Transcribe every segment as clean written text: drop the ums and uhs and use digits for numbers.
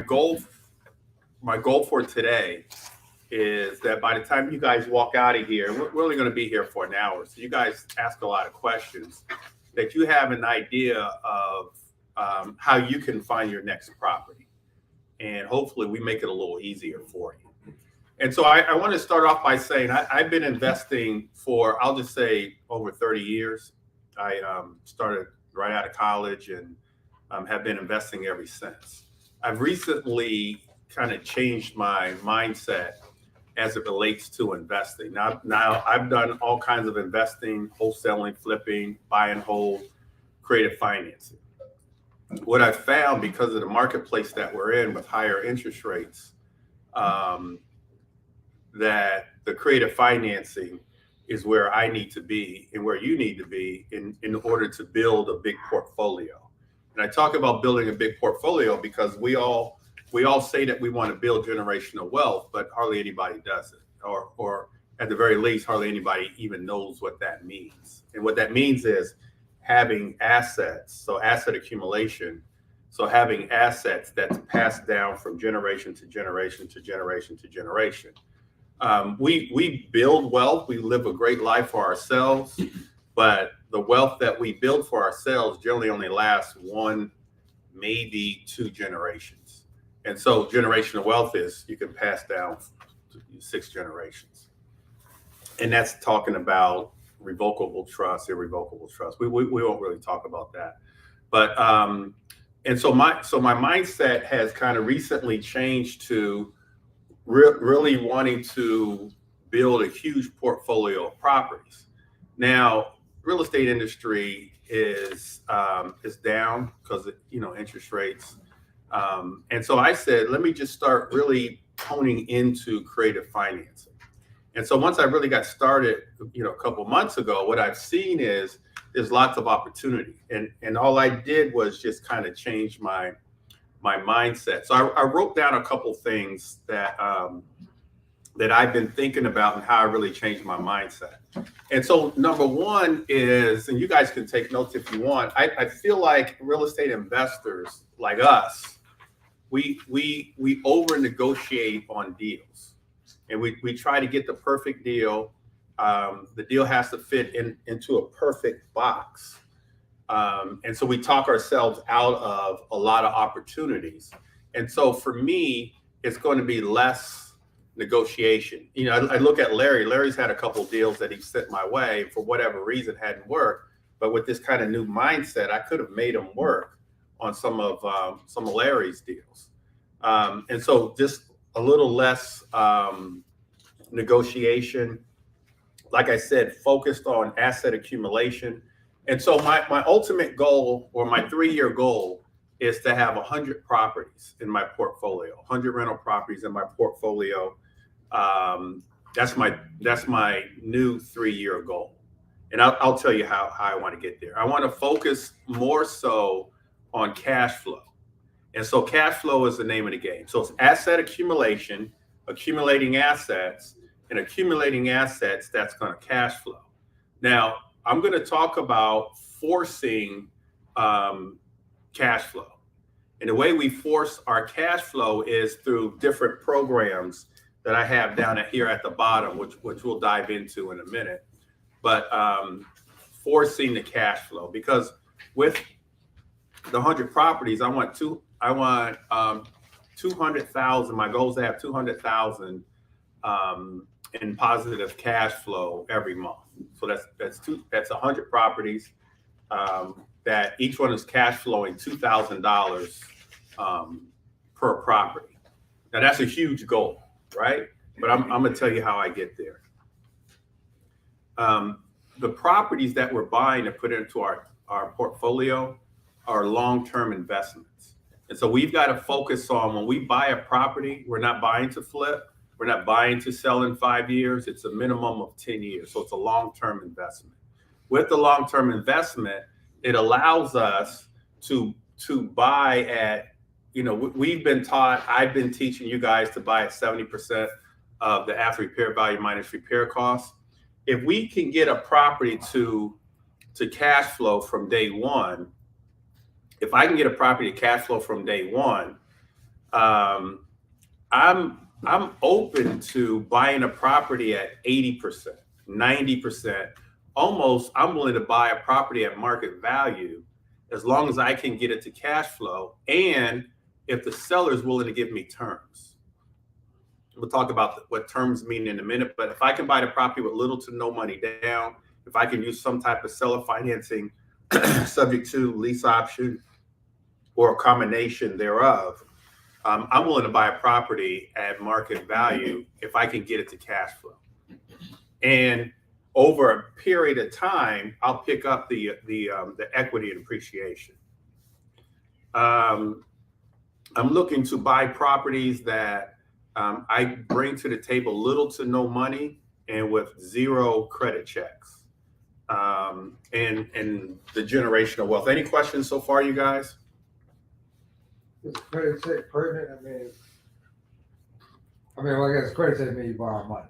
goal my goal for today is that by the time you guys walk out of here, we're only going to be here for an hour. So you guys ask a lot of questions, that you have an idea of how you can find your next property. And hopefully we make it a little easier for you. And so I want to start off by saying I've been investing for, I'll just say, over 30 years. I started right out of college and have been investing ever since. I've recently kind of changed my mindset as it relates to investing. Now I've done all kinds of investing, wholesaling, flipping, buy and hold, creative financing. What I've found, because of the marketplace that we're in with higher interest rates, um, that the creative financing is where I need to be and where you need to be in order to build a big portfolio. And I talk about building a big portfolio because we all say that we want to build generational wealth, but hardly anybody does it, or at the very least, hardly anybody even knows what that means. And what that means is having assets, so asset accumulation, so having assets that's passed down from generation to generation to generation to generation. We build wealth, we live a great life for ourselves, but the wealth that we build for ourselves generally only lasts one, maybe two generations. And so generational wealth is you can pass down to six generations. And that's talking about revocable trust, irrevocable trust. We won't really talk about that. But and so my mindset has kind of recently changed to really wanting to build a huge portfolio of properties. Now, real estate industry is down because of, interest rates, and so I said, let me just start really honing into creative financing. And so once I really got started, a couple months ago, what I've seen is there's lots of opportunity, and all I did was just kind of change my mindset. So I wrote down a couple things that I've been thinking about and how I really changed my mindset. And so number one is, and you guys can take notes if you want, I feel like real estate investors like us, we over negotiate on deals, and we try to get the perfect deal. The deal has to fit into a perfect box. And so we talk ourselves out of a lot of opportunities. And so for me, it's going to be less negotiation. I look at Larry. Larry's had a couple of deals that he sent my way, for whatever reason hadn't worked. But with this kind of new mindset, I could have made him work on some of Larry's deals. And so just a little less negotiation. Like I said, focused on asset accumulation. And so my ultimate goal, or my 3-year goal, is to have 100 properties in my portfolio, 100 rental properties in my portfolio. That's my new 3-year goal. And I'll tell you how I want to get there. I want to focus more so on cash flow. And so cash flow is the name of the game. So it's asset accumulation, accumulating assets, and accumulating assets that's going to cash flow. Now, I'm going to talk about forcing cash flow. And the way we force our cash flow is through different programs that I have down here at the bottom, which we'll dive into in a minute. But forcing the cash flow, because with the 100 properties, I want 200,000. My goal is to have 200,000 in positive cash flow every month. So that's 100 properties that each one is cash flowing $2,000 per property. Now that's a huge goal, right? But I'm going to tell you how I get there. The properties that we're buying to put into our portfolio are long-term investments. And so we've got to focus on, when we buy a property, we're not buying to flip. We're not buying to sell in 5 years. It's a minimum of 10 years. So it's a long-term investment. With the long-term investment, it allows us to buy at, we've been taught, I've been teaching you guys to buy at 70% of the after repair value minus repair costs. If we can get a property to cash flow from day one, if I can get a property to cash flow from day one, I'm open to buying a property at 80%, 90%. Almost, I'm willing to buy a property at market value as long as I can get it to cash flow and if the seller is willing to give me terms. We'll talk about what terms mean in a minute, but if I can buy the property with little to no money down, if I can use some type of seller financing subject to lease option or a combination thereof, I'm willing to buy a property at market value if I can get it to cash flow. And over a period of time, I'll pick up the equity and appreciation. I'm looking to buy properties that I bring to the table little to no money and with zero credit checks, and the generational wealth. Any questions so far, you guys? Is credit check pertinent? Well, I guess credit check means you borrow money.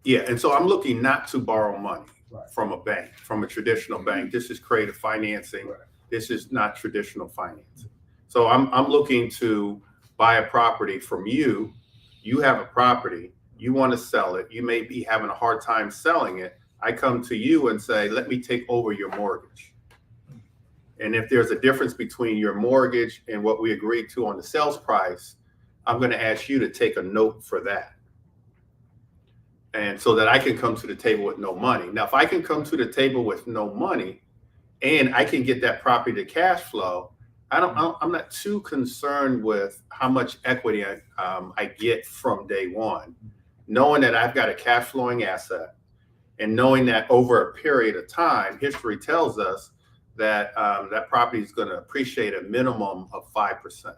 Yeah, and so I'm looking not to borrow money Right. from a bank, from a traditional bank. This is creative financing. Right. This is not traditional financing. So I'm looking to buy a property from you. You have a property, you want to sell it. You may be having a hard time selling it. I come to you and say, let me take over your mortgage. And if there's a difference between your mortgage and what we agreed to on the sales price, I'm going to ask you to take a note for that. And so that I can come to the table with no money. Now, if I can come to the table with no money and I can get that property to cash flow, I'm not too concerned with how much equity I get from day one, knowing that I've got a cash flowing asset and knowing that over a period of time, history tells us that that property is going to appreciate a minimum of 5%.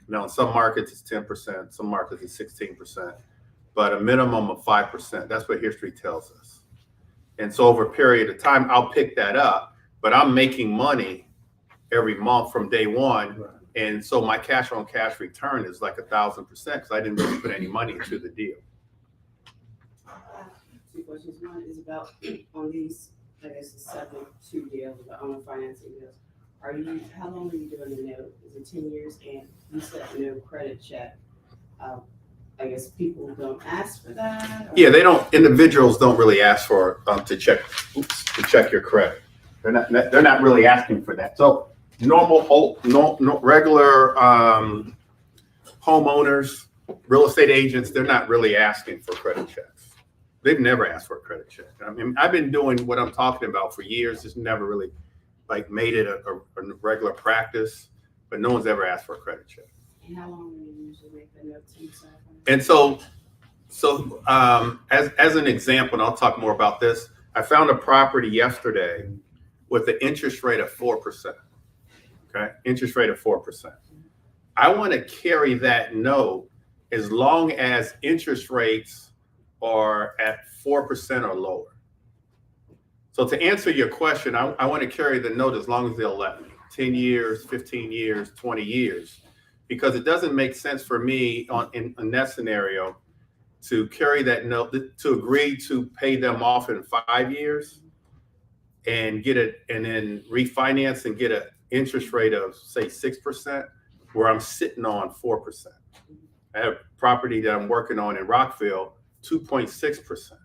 Now, in some markets it's 10%, some markets it's 16%, but a minimum of 5%. That's what history tells us. And so over a period of time, I'll pick that up, but I'm making money every month from day one. Right. And so my cash on cash return is like 1,000% because I didn't really put any money into the deal. Two questions. One is about on these, I guess, the 7-2 deals, the owner financing deals. How long are you doing the note? Is it 10 years? And you said no credit check. I guess people don't ask for that. Yeah, they don't. Individuals don't really ask for to check your credit. They're not really asking for that. So regular homeowners, real estate agents, they're not really asking for credit checks. They've never asked for a credit check. I mean, I've been doing what I'm talking about for years. It's never really made it a regular practice, but no one's ever asked for a credit check. And how long do you usually make the note to yourself? And so as an example, and I'll talk more about this, I found a property yesterday with an interest rate of 4%. Okay, interest rate of 4%. I want to carry that note as long as interest rates are at 4% or lower. So to answer your question, I want to carry the note as long as they'll let me. 10 years, 15 years, 20 years. Because it doesn't make sense for me in that scenario to carry that note, to agree to pay them off in 5 years and get it, and then refinance and get an interest rate of say 6%, where I'm sitting on 4%. I have property that I'm working on in Rockville, 2.6%.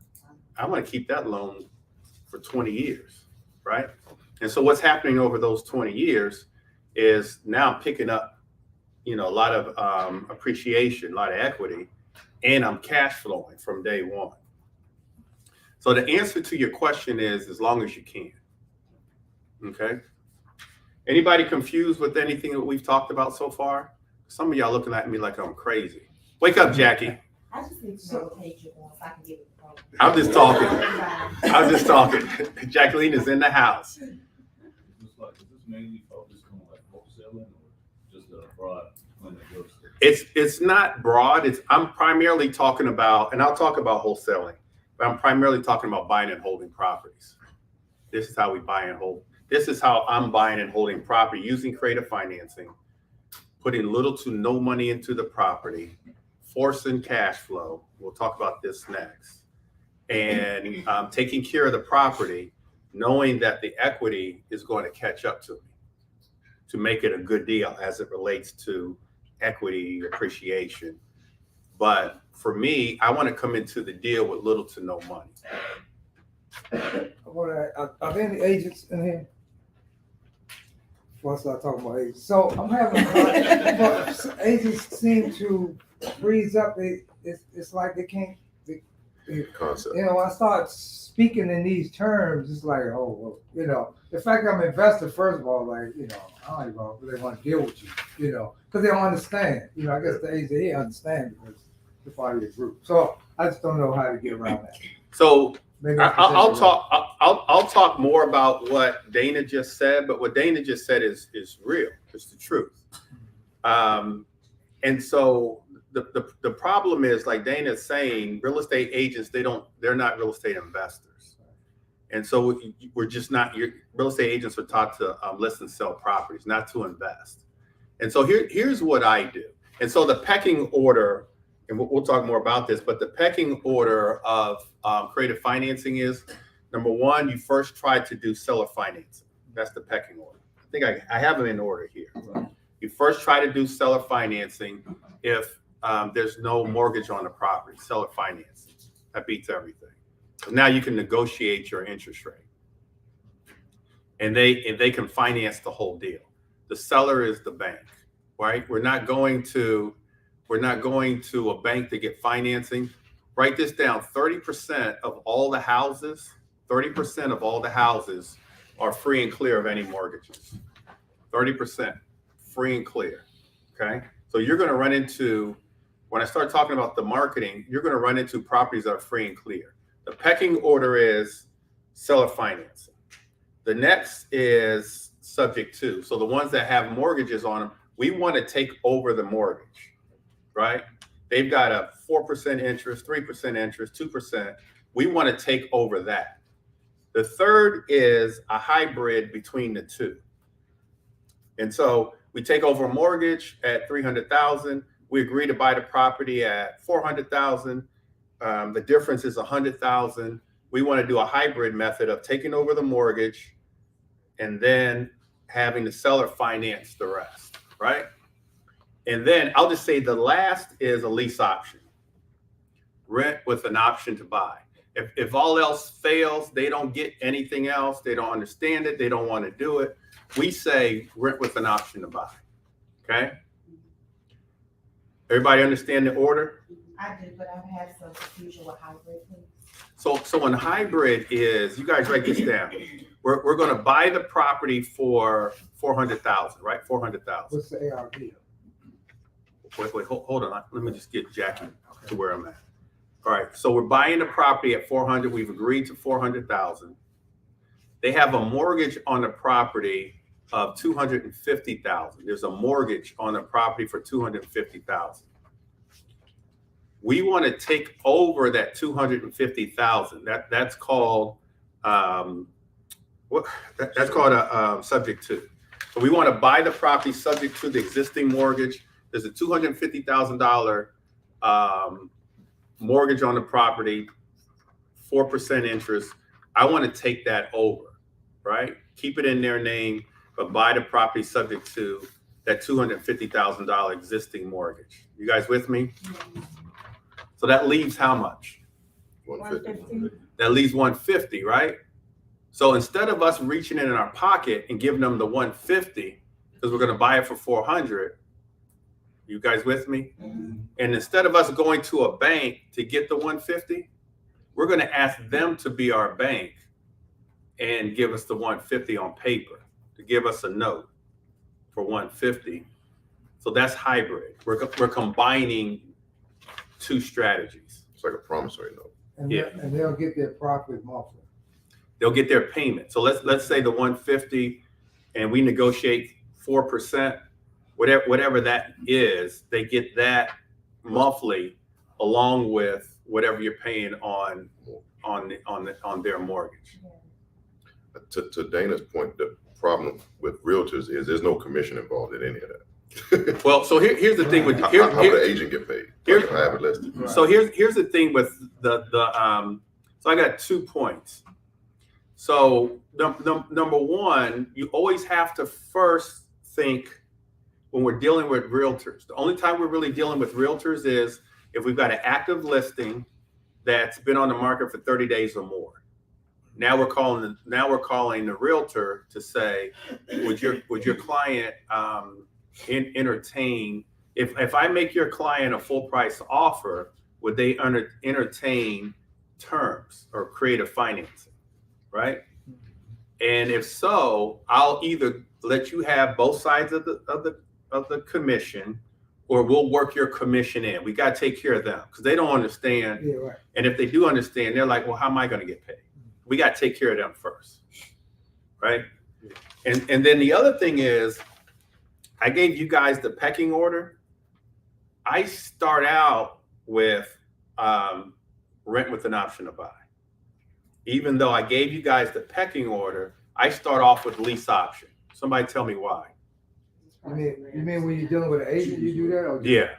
I want to keep that loan for 20 years, right? And so what's happening over those 20 years is now I'm picking up a lot of appreciation, a lot of equity, and I'm cash flowing from day one. So the answer to your question is as long as you can. Okay. Anybody confused with anything that we've talked about so far? Some of y'all looking at me like I'm crazy. Wake up, Jackie. I just need to know what page you're on so I can get it. I'm just talking. I'm just talking. Jacqueline is in the house. Is this mainly focused on wholesaling or just a broad when it goes to? It's not broad. I'm primarily talking about, and I'll talk about wholesaling, but I'm primarily talking about buying and holding properties. This is how we buy and hold. This is how I'm buying and holding property using creative financing, putting little to no money into the property, forcing cash flow. We'll talk about this next. And taking care of the property, knowing that the equity is going to catch up to me to make it a good deal as it relates to equity appreciation. But for me, I want to come into the deal with little to no money. Are there any agents in here? Before I start talking about agents. So I'm having, but agents seem to freeze up. It's like they can't, Concept. you know, I start speaking in these terms, it's like, oh, well, you know, the fact I'm an investor, first of all, like, you know, I don't even really want to deal with you, you know, because they don't understand. You know, I guess the agents here understand because they're part of your group. So I just don't know how to get around that. So Maybe I'll talk more about what Dana just said, but what Dana just said is real. It's the truth. And so the problem is, like Dana's saying, real estate agents, they're not real estate investors. And so we're just not, real estate agents are taught to list and sell properties, not to invest. And so here's what I do. And so the pecking order, and we'll talk more about this, but the pecking order of creative financing is, number one, you first try to do seller financing. That's the pecking order. I think I have them in order here. You first try to do seller financing if there's no mortgage on the property, seller financing. That beats everything. So now you can negotiate your interest rate. And they can finance the whole deal. The seller is the bank, right? We're not going to a bank to get financing. Write this down, 30% of all the houses, 30% of all the houses are free and clear of any mortgages. 30% free and clear, okay? So you're gonna run into, when I start talking about the marketing, you're gonna run into properties that are free and clear. The pecking order is seller financing. The next is subject to. So the ones that have mortgages on them, we wanna take over the mortgage, right? They've got a 4% interest, 3% interest, 2%. We wanna take over that. The third is a hybrid between the two. And so we take over a mortgage at $300,000. We agree to buy the property at $400,000. The difference is $100,000. We want to do a hybrid method of taking over the mortgage and then having the seller finance the rest, right? And then I'll just say the last is a lease option. Rent with an option to buy. If all else fails, they don't get anything else, they don't understand it, they don't want to do it, we say rent with an option to buy, okay? Everybody understand the order? I do, but I've had some confusion with hybrid, please. So when hybrid is, you guys write this down. We're going to buy the property for $400,000, right? $400,000. What's the ARV? Wait, hold on. Let me just get Jackie to where I'm at. All right, so we're buying the property at 400. We've agreed to 400,000. They have a mortgage on the property of 250,000. There's a mortgage on the property for 250,000. We want to take over that 250,000. That's called that's called a subject to. So we want to buy the property subject to the existing mortgage. There's a $250,000 mortgage on the property, 4% interest. I want to take that over, right? Keep it in their name, but buy the property subject to that $250,000 existing mortgage. You guys with me? So that leaves how much? 150. That leaves 150, right? So instead of us reaching in our pocket and giving them the 150, because we're going to buy it for 400, you guys with me? And instead of us going to a bank to get the 150, we're going to ask them to be our bank and give us the 150 on paper, to give us a note for 150. So that's hybrid. We're combining two strategies. It's like a promissory note. And, Yeah. and they'll get their profit monthly. They'll get their payment. So let's say the 150, and we negotiate 4%, whatever that is, they get that monthly along with whatever you're paying on their mortgage. To Dana's point, the problem with realtors is there's no commission involved in any of that. Well, so here's the thing with How would the agent get paid? Here- I have it listed. So here's the thing with the so I got 2 points. So number one, you always have to first think when we're dealing with realtors. The only time we're really dealing with realtors is if we've got an active listing that's been on the market for 30 days or more. Now we're calling the realtor to say, would your client entertain, if I make your client a full price offer, would they entertain terms or creative financing, right? And if so, I'll either let you have both sides of the commission, or we'll work your commission in. We got to take care of them because they don't understand. Yeah, right. And if they do understand, they're like, well, how am I going to get paid? We got to take care of them first, right? And then the other thing is, I gave you guys the pecking order. I start out with rent with an option to buy. Even though I gave you guys the pecking order, I start off with lease option. Somebody tell me why. You mean when you're dealing with an agent, you do that? Or Yeah.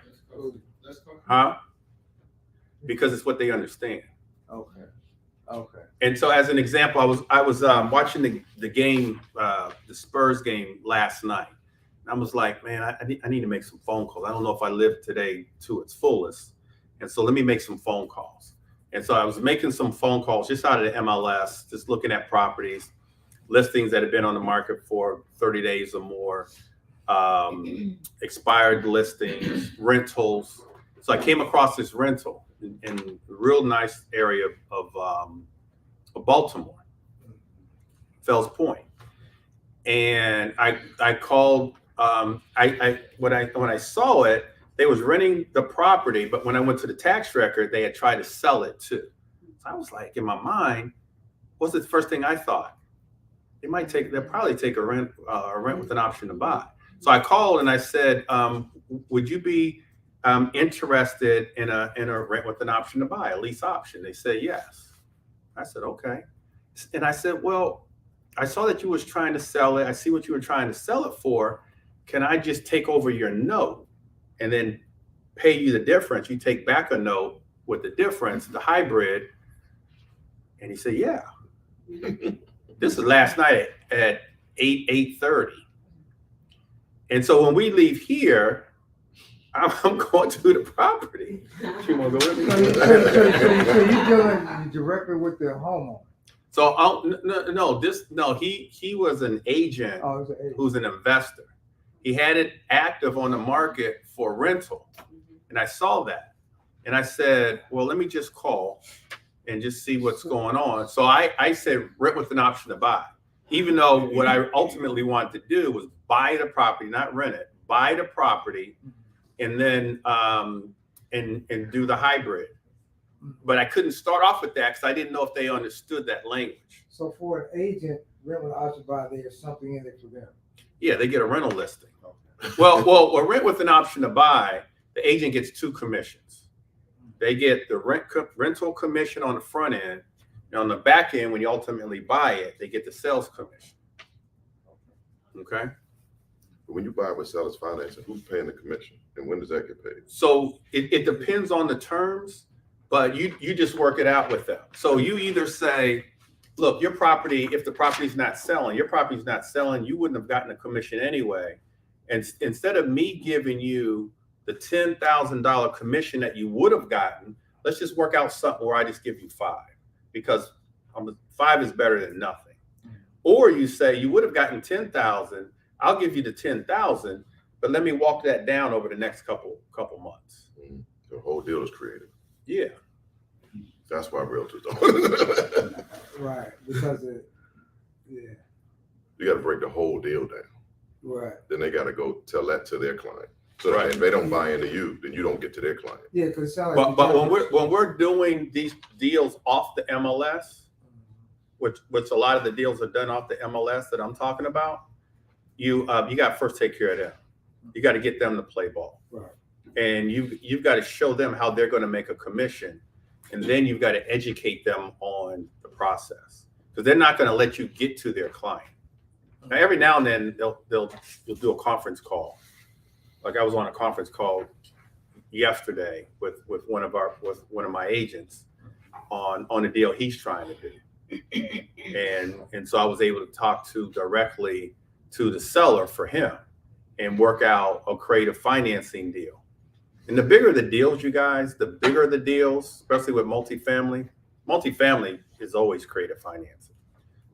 Let's talk. Huh? Because it's what they understand. Okay. Okay. And so, as an example, I was watching the game, the Spurs game last night. And I was like, man, I need to make some phone calls. I don't know if I lived today to its fullest, and so let me make some phone calls. And so I was making some phone calls just out of the MLS, just looking at properties, listings that have been on the market for 30 days or more, expired listings, rentals. So I came across this rental in a real nice area of Baltimore, Fells Point. And I called, when I saw it, they was renting the property, but when I went to the tax record, they had tried to sell it too. So I was like, in my mind, what's the first thing I thought? They'll probably take a rent with an option to buy. So I called and I said, would you be interested in a rent with an option to buy, a lease option? They said yes. I said, okay. And I said, well, I saw that you was trying to sell it. I see what you were trying to sell it for. Can I just take over your note and then pay you the difference? You take back a note with the difference, the hybrid. And he said, yeah. This is last night at 8:30. And so when we leave here, I'm going to the property. You want to go with me? So you're dealing directly with the homeowner. So he was an agent Oh, it's an agent. who's an investor. He had it active on the market for rental. And I saw that. And I said, well, let me just call and just see what's going on. So I said rent with an option to buy, even though what I ultimately wanted to do was buy the property, not rent it, buy the property, and then and do the hybrid. But I couldn't start off with that because I didn't know if they understood that language. So for an agent, rent with an option to buy, there's something in it for them. Yeah, they get a rental listing. Well, rent with an option to buy, the agent gets two commissions. They get the rental commission on the front end, and on the back end, when you ultimately buy it, they get the sales commission. Okay. When you buy with seller's financing, who's paying the commission, and when does that get paid? So it depends on the terms, but you just work it out with them. So you either say, look, your property, if the property's not selling, you wouldn't have gotten a commission anyway. And instead of me giving you the $10,000 commission that you would have gotten, let's just work out something where I just give you $5, because 5 is better than nothing. Or you say you would have gotten $10,000, I'll give you the $10,000, but let me walk that down over the next couple months. The whole deal is created. Yeah. That's why realtors don't. Right, because yeah, You got to break the whole deal down. right. Then they got to go tell that to their client. So Right. if they don't buy into you, then you don't get to their client. Yeah, because it sounds like. But when we're doing these deals off the MLS, which a lot of the deals are done off the MLS that I'm talking about, you got to first take care of them. You got to get them to play ball. Right. And you've got to show them how they're going to make a commission, and then you've got to educate them on the process, because they're not going to let you get to their client. Now, every now and then they'll do a conference call. Like I was on a conference call yesterday with one of my agents on a deal he's trying to do, and so I was able to talk directly to the seller for him, and work out a creative financing deal. And the bigger the deals, you guys, the bigger the deals, especially with multifamily. Multifamily is always creative financing.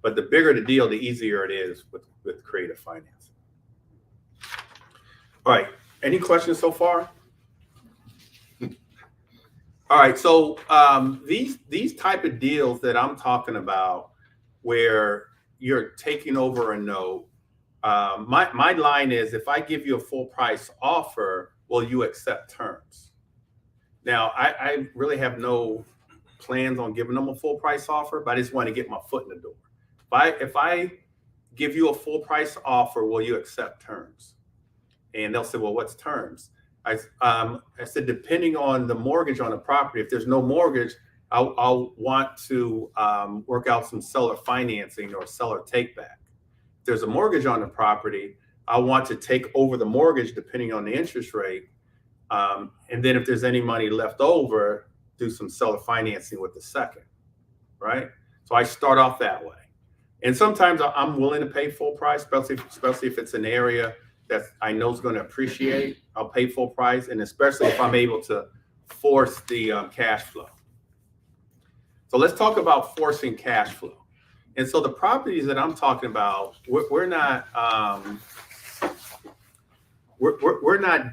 But the bigger the deal, the easier it is with creative financing. All right. Any questions so far? All right. So these type of deals that I'm talking about, where you're taking over a note, my line is, if I give you a full price offer, will you accept terms? Now, I really have no plans on giving them a full price offer, but I just want to get my foot in the door. If I give you a full price offer, will you accept terms? And they'll say, well, what's terms? I said, depending on the mortgage on the property, if there's no mortgage, I'll want to work out some seller financing or seller take back. If there's a mortgage on the property, I want to take over the mortgage depending on the interest rate. And then if there's any money left over, do some seller financing with the second, right? So I start off that way. And sometimes I'm willing to pay full price, especially if it's an area that I know is going to appreciate. I'll pay full price, and especially if I'm able to force the cash flow. So let's talk about forcing cash flow. And so the properties that I'm talking about, we're not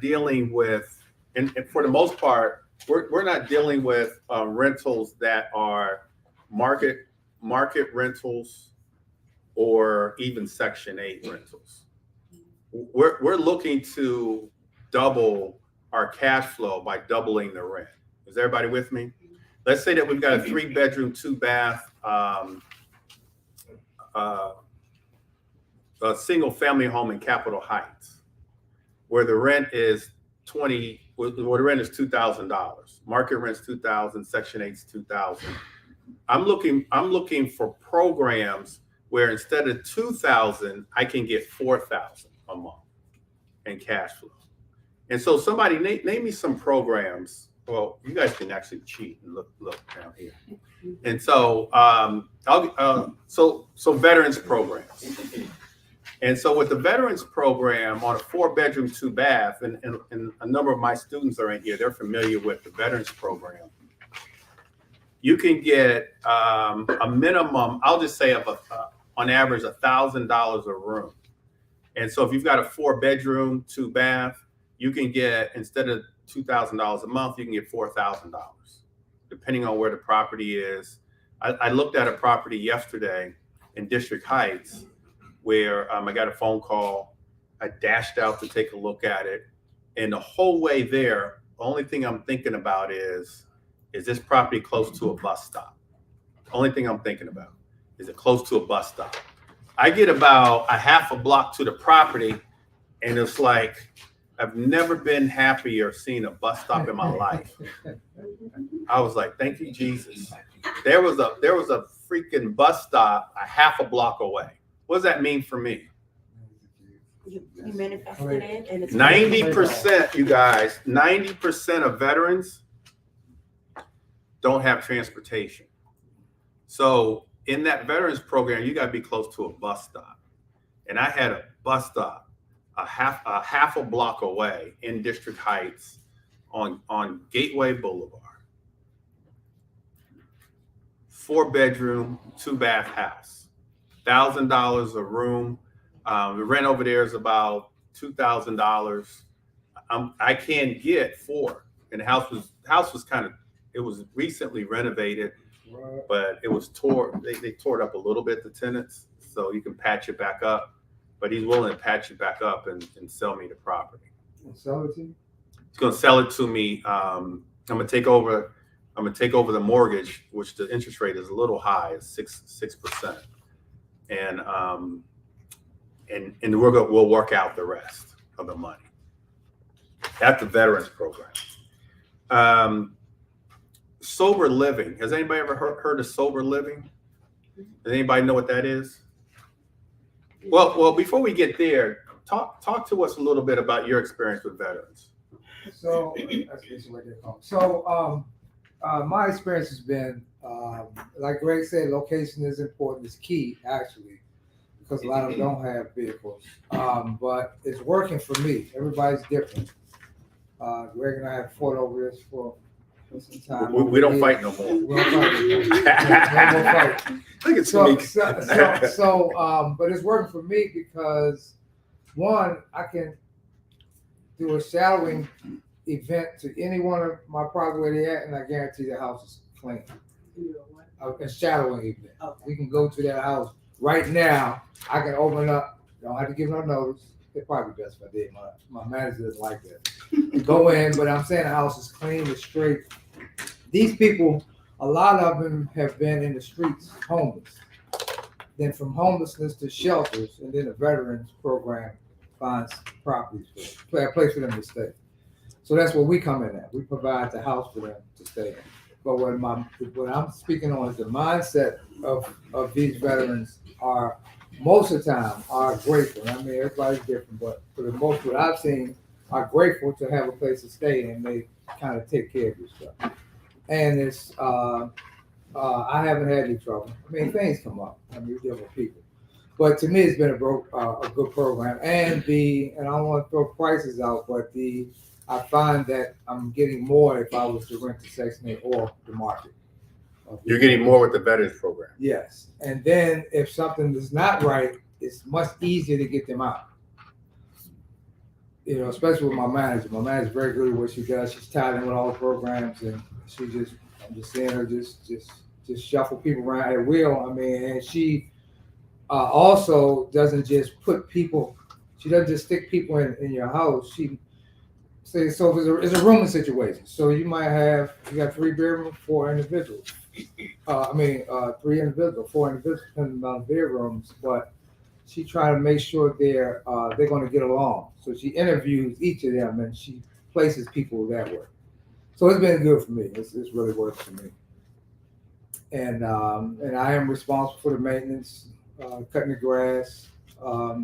dealing with, and for the most part, we're not dealing with rentals that are market rentals or even Section 8 rentals. We're looking to double our cash flow by doubling the rent. Is everybody with me? Let's say that we've got a 3-bedroom, 2-bath, a single family home in Capitol Heights, where the rent is $2,000. Market rent's $2,000, Section 8's $2,000. I'm looking for programs where instead of $2,000, I can get $4,000 a month in cash flow. And so somebody name me some programs. Well, you guys can actually cheat and look down here. And so so veterans programs. And so with the veterans program on a 4-bedroom, 2-bath, and a number of my students are in here, they're familiar with the veterans program. You can get a minimum, I'll just say on average, $1,000 a room. And so if you've got a 4-bedroom, 2-bath, you can get, instead of $2,000 a month, you can get $4,000, depending on where the property is. I looked at a property yesterday in District Heights where I got a phone call. I dashed out to take a look at it. And the whole way there, the only thing I'm thinking about is this property close to a bus stop? The only thing I'm thinking about is it close to a bus stop? I get about a half a block to the property, and it's like, I've never been happier seeing a bus stop in my life. I was like, thank you, Jesus. There was a freaking bus stop a half a block away. What does that mean for me? You manifested it, and it's 90%, you guys, 90% of veterans don't have transportation. So in that veterans program, you got to be close to a bus stop. And I had a bus stop a half a block away in District Heights on Gateway Boulevard. 4-bedroom, 2-bath house, $1,000 a room. The rent over there is about $2,000. I can get 4, and the house was it was recently renovated, but it was they tore it up a little bit, the tenants, so you can patch it back up. But he's willing to patch it back up and sell me the property. Sell it to you? He's going to sell it to me. I'm going to take over the mortgage, which the interest rate is a little high, it's 6%, and we'll work out the rest of the money. That's the veterans program. Sober living. Has anybody ever heard of sober living? Does anybody know what that is? Well, before we get there, talk to us a little bit about your experience with veterans. So my experience has been, like Greg said, location is important, it's key actually. because a lot of them don't have vehicles. But it's working for me. Everybody's different. Greg and I have fought over this for some time. We don't fight no more. We don't fight anymore. Yeah, no more fighting. Look at So, Sneak. but it's working for me because one, I can do a shadowing event to any one of my property where they at, and I guarantee the house is clean. You know what? A shadowing event. Okay. We can go to that house right now. I can open up. Don't have to give no notice. It's probably best if I did. My manager doesn't like that. Go in, but I'm saying the house is clean, it's straight. These people, a lot of them have been in the streets, homeless. Then from homelessness to shelters, and then the veterans program finds properties for a place for them to stay. So that's where we come in at. We provide the house for them to stay in. But what I'm speaking on is the mindset of these veterans are most of the time are grateful. I mean, everybody's different, but for the most, what I've seen, are grateful to have a place to stay, and they kind of take care of your stuff. And it's I haven't had any trouble. I mean, things come up. I mean, you deal with people. But to me, it's been a good program. And I don't want to throw prices out, but I find that I'm getting more if I was to rent the Section 8 or the market. You're getting more with the veterans program. Yes. And then if something is not right, it's much easier to get them out. You know, especially with my manager. My manager's very good at what she does. She's tied in with all the programs, and I'm just seeing her just shuffle people around at will. I mean, and she also doesn't just put people. She doesn't just stick people in your house. She says so. It's a rooming situation. So you got 3 bedrooms, 4 individuals. 3 individuals, 4 individuals, depending on the bedrooms. But she try to make sure they're going to get along. So she interviews each of them, and she places people that way. So it's been good for me. It's really worked for me. And I am responsible for the maintenance, cutting the grass.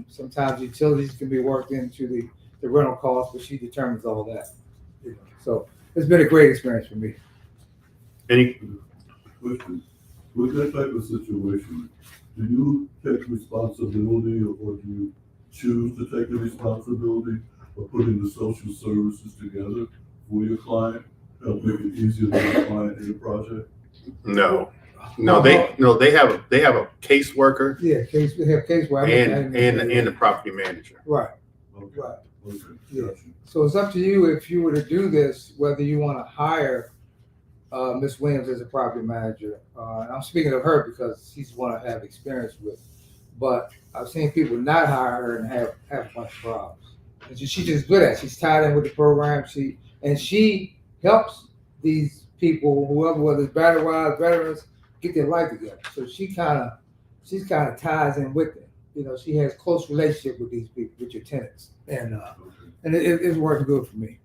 Sometimes utilities can be worked into the rental cost, but she determines all that. You know. So it's been a great experience for me. Any Question. With that type of situation, do you take responsibility or do you choose to take the responsibility of putting the social services together for your client, help make it easier for the client in the project? No, they have a caseworker Yeah, they have caseworker and the property manager. Right. Okay. Right. Okay. Yeah. Gotcha. So it's up to you if you were to do this, whether you want to hire Ms. Williams as a property manager. And I'm speaking of her because she's one I have experience with. But I've seen people not hire her and have a bunch of problems. And she's just good at it. She's tied in with the program. She helps these people, whether it's battered wives, veterans, get their life together. So she's kind of ties in with them. You know, she has close relationship with these people, with your tenants, and it's working good for me.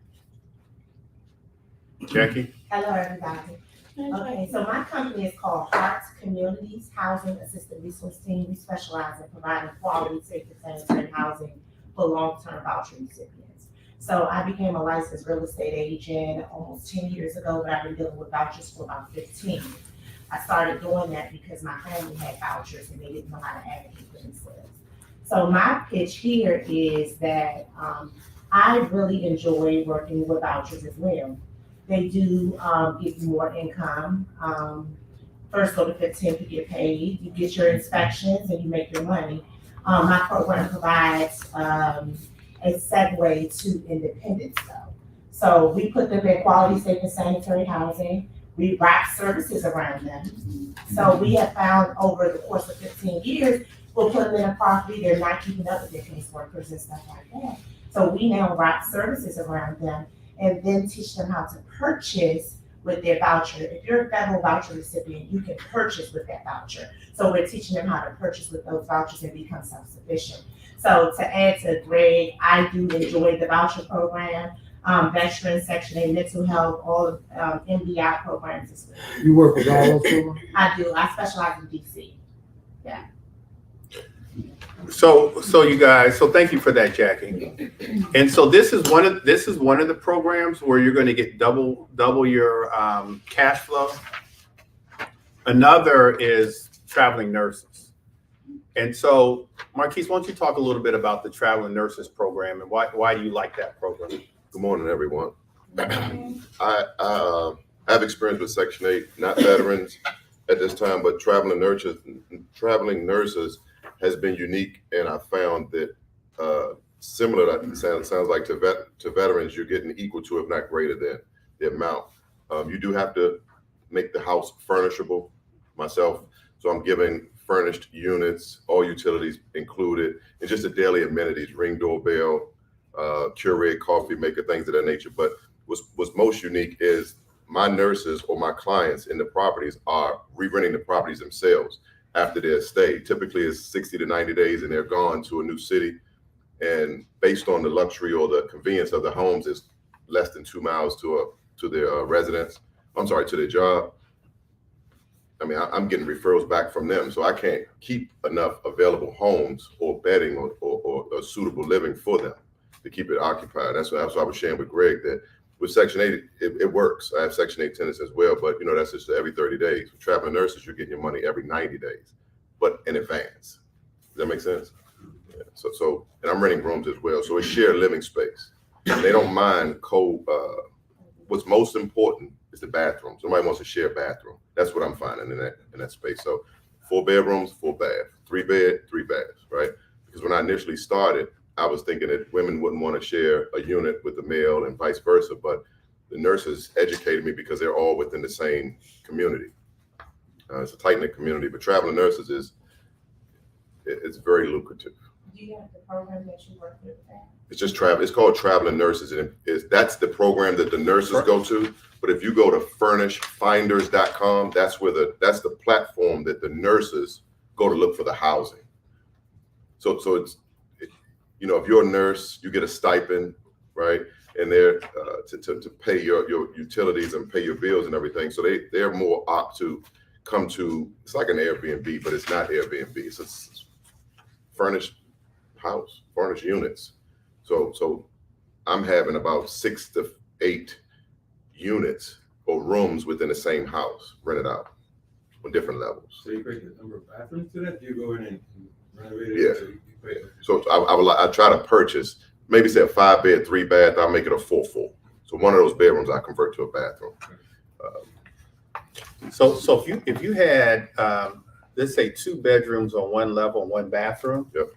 Jackie? Hello, everybody. Okay, so my company is called Hearts Communities Housing Assisted Resource Team. We specialize in providing quality, safe, and sanitary housing for long-term voucher recipients. So I became a licensed real estate agent almost 10 years ago, but I've been dealing with vouchers for about 15. I started doing that because my family had vouchers and they didn't know how to advocate for themselves. So my pitch here is that I really enjoy working with vouchers as well. They do give you more income. First go to 15 to get paid. You get your inspections and you make your money. My program provides a segue to independence though. So we put them in quality, safe, and sanitary housing. We wrap services around them. So we have found over the course of 15 years, we'll put them in a property, they're not keeping up with their caseworkers and stuff like that. So we now wrap services around them and then teach them how to purchase with their voucher. If you're a federal voucher recipient, you can purchase with that voucher. So we're teaching them how to purchase with those vouchers and become self-sufficient. So to add to Greg, I do enjoy the voucher program, veterans, Section 8, mental health, all of MBI programs as well. You work with all those programs? I do. I specialize in DC. So you guys, so thank you for that, Jackie. And so this is one of the programs where you're going to get double your cash flow. Another is traveling nurses. And so, Marquise, why don't you talk a little bit about the traveling nurses program and why do you like that program? Good morning, everyone. I have experience with Section 8, not veterans at this time, but traveling nurses has been unique, and I found that similar, that sounds like to veterans, you're getting equal to, if not greater than, the amount. You do have to make the house furnishable myself, so I'm giving furnished units, all utilities included, and just the daily amenities, ring doorbell, Keurig, coffee maker, things of that nature. But what's most unique is my nurses or my clients in the properties are re-renting the properties themselves after their stay. Typically it's 60 to 90 days and they're gone to a new city. And based on the luxury or the convenience of the homes, is less than 2 miles to their residence. I'm sorry, to their job. I mean, I'm getting referrals back from them, so I can't keep enough available homes or bedding or suitable living for them to keep it occupied. That's what I was sharing with Greg, that with Section 8, it works. I have Section 8 tenants as well, but that's just every 30 days. With traveling nurses, you're getting your money every 90 days, but in advance. Does that make sense? Yeah. So, and I'm renting rooms as well. So it's shared living space. And they don't mind what's most important is the bathroom. Somebody wants to share a bathroom. That's what I'm finding in that space. So 4 bedrooms, 4 baths, 3 bed, 3 baths, right? Because when I initially started, I was thinking that women wouldn't want to share a unit with the male and vice versa, but the nurses educated me because they're all within the same community. It's a tight-knit community, but traveling nurses it's very lucrative. Do you have the program that you work with? It's just travel. It's called traveling nurses, and that's the program that the nurses go to. But if you go to furnishfinders.com, that's the platform that the nurses go to look for the housing. So it's if you're a nurse, you get a stipend, right? And they're to pay your utilities and pay your bills and everything. So they're more apt to come to. It's like an Airbnb, but it's not Airbnb. It's a furnished house, furnished units. So I'm having about 6 to 8 units or rooms within the same house rented out on different levels. So you break the number of bathrooms to that? Do you go in and renovate it? Yeah. So you pay for it? So I try to purchase, maybe say a 5 bed, 3 bath, I'll make it a 4 full. So one of those bedrooms I convert to a bathroom. So if you had let's say 2 bedrooms on one level and 1 bathroom. Yep.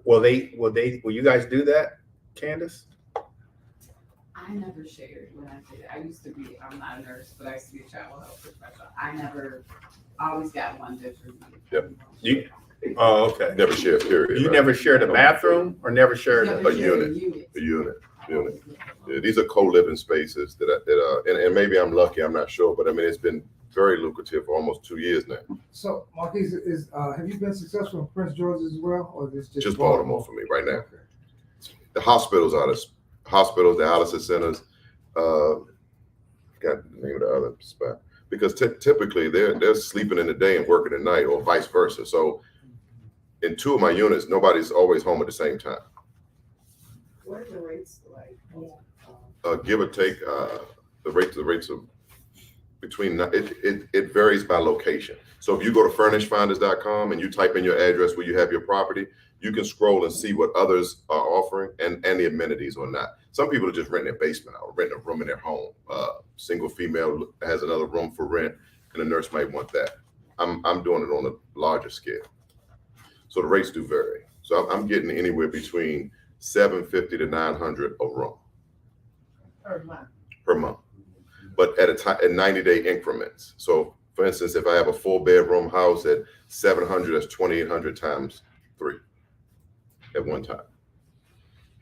Will you guys do that, Candace? I never shared when I did it. I'm not a nurse, but I used to be a child health professional. I always got 1 bedroom. Yep. Oh, okay. Never share, period. You right? never shared a bathroom or never shared Never A shared unit. A unit. Yeah, these are co-living spaces and maybe I'm lucky, I'm not sure, but I mean, it's been very lucrative for almost 2 years now. So, Marquise, have you been successful in Prince George as well, or this just Baltimore for me right now. Okay. The hospitals, the dialysis centers, forgot the name of the other spot, because typically they're sleeping in the day and working at night, or vice versa. So in 2 of my units, nobody's always home at the same time. What are the rates like? Give or take, the rates of between it varies by location. So if you go to furnishfinders.com and you type in your address where you have your property, you can scroll and see what others are offering and the amenities or not. Some people are just renting their basement out, renting a room in their home. Single female has another room for rent, and a nurse might want that. I'm doing it on a larger scale. So the rates do vary. So I'm getting anywhere between $750 to $900 a room per month, but at 90-day increments. So for instance, if I have a 4-bedroom house at 700, that's 2,800 times 3 at one time.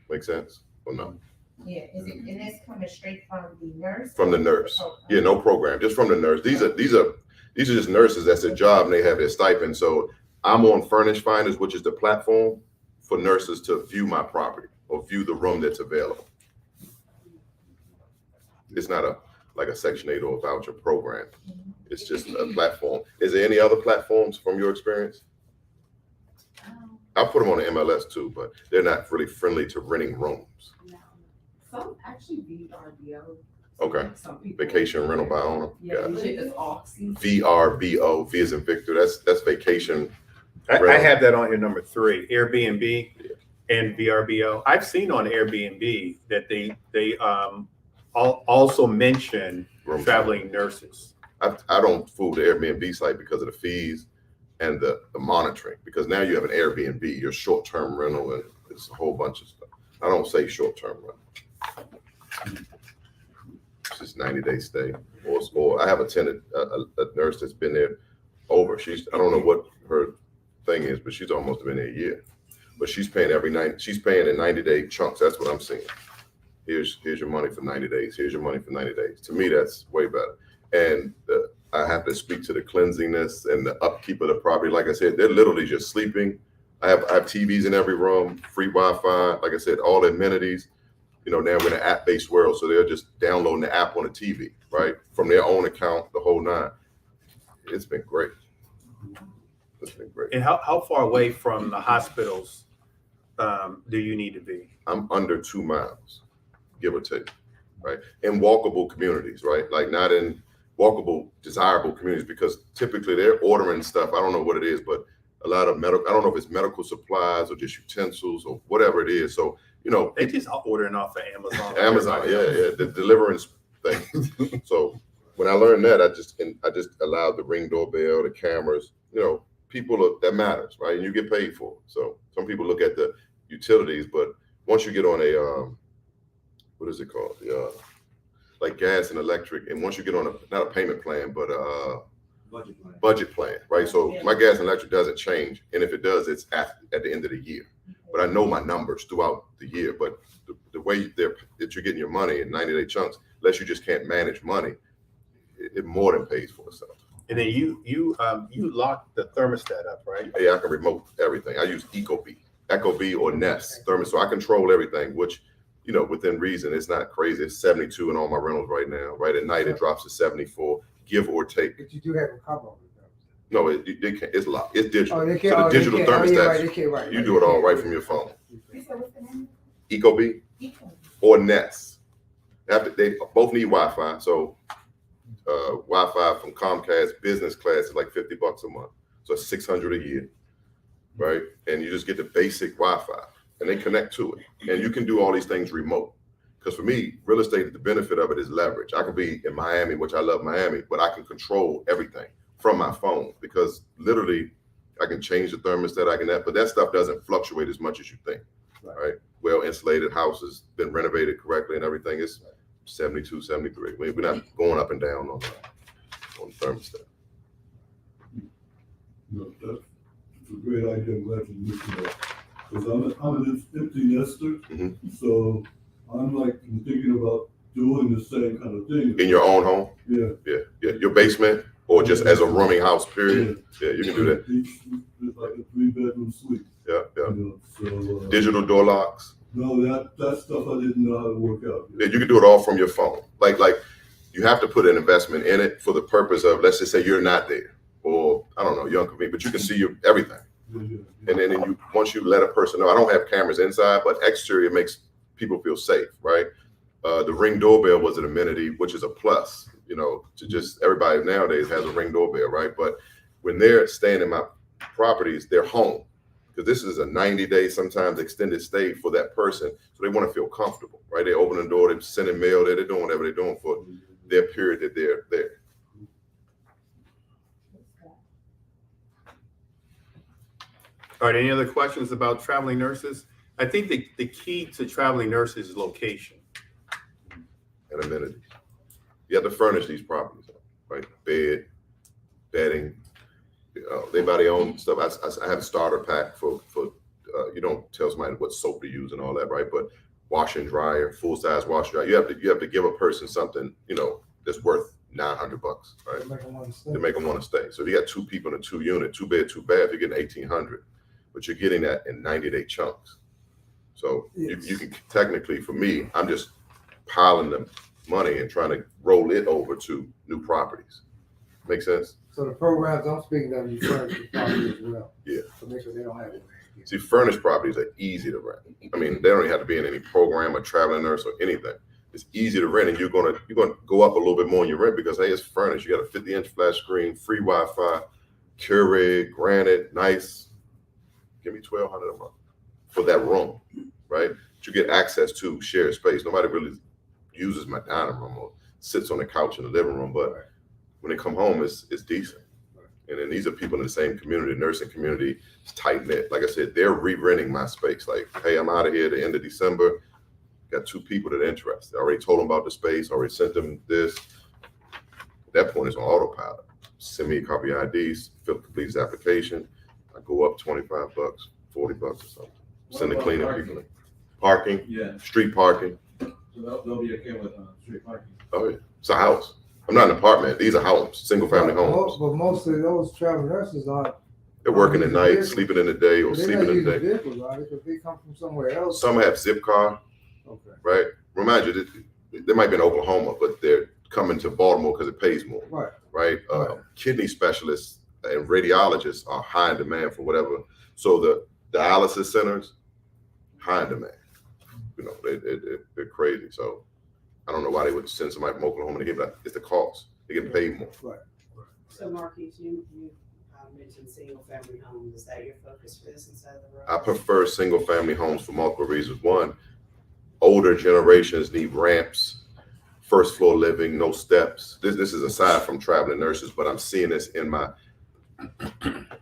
Make sense or no? Yeah, and it's coming straight from the nurse? From the nurse. Yeah, no program, just from the nurse. These are just nurses. That's their job, and they have their stipend. So I'm on Furnish Finders, which is the platform for nurses to view my property or view the room that's available. It's not like a Section 8 or a voucher program. It's just a platform. Is there any other platforms from your experience? I'll put them on the MLS too, but they're not really friendly to renting rooms. No. Some actually VRBO. Okay. Some people. Vacation rental by owner. Yeah, Got it. legit is Oxy. VRBO, V as in Victor. That's vacation I have that on here, number 3, Airbnb and VRBO. I've seen on Airbnb that they also mention Room traveling nurses. I don't fool the Airbnb site because of the fees and the monitoring, because now you have an Airbnb, your short-term rental, and it's a whole bunch of stuff. I don't say short-term rental. It's just 90-day stay. Or I have a tenant, a nurse that's been there over. I don't know what her thing is, but she's almost been there a year. But she's paying every night. She's paying in 90-day chunks. That's what I'm seeing. Here's your money for 90 days. Here's your money for 90 days. To me, that's way better. And I have to speak to the cleanliness and the upkeep of the property. Like I said, they're literally just sleeping. I have TVs in every room, free Wi-Fi. Like I said, all the amenities. You know, now we're in an app-based world, so they're just downloading the app on the TV, right, from their own account, the whole 9. It's been great. It's been great. And how far away from the hospitals do you need to be? I'm under 2 miles, give or take, right? In walkable communities, right? Like not in walkable, desirable communities, because typically they're ordering stuff. I don't know what it is, but a lot of medical, I don't know if it's medical supplies or just utensils or whatever it is. So, you know, They just ordering off of Amazon. Amazon, yeah, the deliverance thing. So when I learned that, I just allowed the Ring doorbell, the cameras, you know, that matters, right? And you get paid for it. So some people look at the utilities, but once you get on a, what is it called? Like gas and electric. And once you get on not a payment plan, but budget plan, right? So my gas and electric doesn't change. And if it does, it's at the end of the year. But I know my numbers throughout the year. But the way that you're getting your money in 90-day chunks, unless you just can't manage money, it more than pays for itself. And then you lock the thermostat up, right? Yeah, I can remote everything. I use Ecobee or Nest thermostat. So I control everything, which, you know, within reason, it's not crazy. It's 72 in all my rentals right now. Right at night, it drops to 74, give or take. But you do have a cover on it. No, it can't. It's locked. It's digital. Oh, they So can't. the Oh, digital they can't. Oh, thermostats, yeah, right, you do it all right from your phone. Ecobee or Nest. They both need Wi-Fi. So Wi-Fi from Comcast business class is like $50 a month. So it's $600 a year, right? And you just get the basic Wi-Fi, and they connect to it. And you can do all these things remote. Because for me, real estate, the benefit of it is leverage. I could be in Miami, which I love Miami, but I can control everything from my phone, because literally I can change the thermostat, but that stuff doesn't fluctuate as much as you think, right? Well insulated houses, been renovated correctly and everything is 72, 73. We're not going up and down on the thermostat. No, that's a great idea. I'm glad you mentioned that. Because I'm an empty nester, so I'm like thinking about doing the same kind of thing. In your own home? Yeah. Your basement, or just as a rooming house, period? Yeah, you can do that. It's like a 3-bedroom suite. Yeah. You know, so, Digital door locks. No, that stuff I didn't know how to work out. Yeah, you can do it all from your phone. Like you have to put an investment in it for the purpose of, let's just say you're not there, or I don't know, you're inconvenient, but you can see everything. And then once you let a person know, I don't have cameras inside, but exterior makes people feel safe, right? The Ring doorbell was an amenity, which is a plus, you know, to just everybody nowadays has a Ring doorbell, right? But when they're staying in my properties, they're home, because this is a 90-day, sometimes extended stay for that person. So they want to feel comfortable, right? They open the door, they're sending mail there, they're doing whatever they're doing for their period that they're there. All right, any other questions about traveling nurses? I think the key to traveling nurses is location. And amenities. You have to furnish these properties, right? Bed, bedding, they buy their own stuff. I have a starter pack for you don't tell somebody what soap to use and all that, right? But wash and dryer, full size wash and dryer. You have to give a person something, you know, that's worth $900, right? To make them want to stay. So if you got 2 people in a 2-unit, 2-bed, 2-bath, you're getting $1,800, but you're getting that in 90-day chunks. So yes. you can technically, for me, I'm just piling the money and trying to roll it over to new properties. Make sense? So the programs I'm speaking of, you furnish the property as well. Yeah. So make sure they don't have it. See, furnished properties are easy to rent. I mean, they don't even have to be in any program or traveling nurse or anything. It's easy to rent, and you're gonna go up a little bit more in your rent because hey, it's furnished. You got a 50-inch flat screen, free Wi-Fi, Keurig, granite, nice give me $1,200 a month for that room, right? But you get access to shared space. Nobody really uses my dining room or sits on the couch in the living room, but when they come home, it's decent. And then these are people in the same community, nursing community, it's tight knit. Like I said, they're re-renting my space. Like, hey, I'm out of here at the end of December. Got 2 people that are interested. I already told them about the space, already sent them this. At that point, it's on autopilot. Send me a copy of IDs, complete his application. I go up $25, $40 or something. Send the cleaning people in. Parking, Yeah, street parking. so they'll be okay with, street parking. Oh yeah, it's a house. I'm not an apartment. These are homes, single family homes. But most of those travel nurses are. They're working at night, vehicles. sleeping in the day, or They're sleeping not in the using day. vehicles, are they? 'Cause they come from somewhere else. Some have zip car, Okay. right? Remind you, they might be in Oklahoma, but they're coming to Baltimore because it pays more, Right. right? Right. Kidney specialists and radiologists are high in demand for whatever. So the dialysis centers, high in demand. You know, they're crazy. So I don't know why they would send somebody from Oklahoma to get that. It's the cost. They get paid more. Right. So Marquise, you mentioned single family homes. Is that your focus for this inside the road? I prefer single family homes for multiple reasons. One, older generations need ramps, first floor living, no steps. This is aside from traveling nurses, but I'm seeing this in my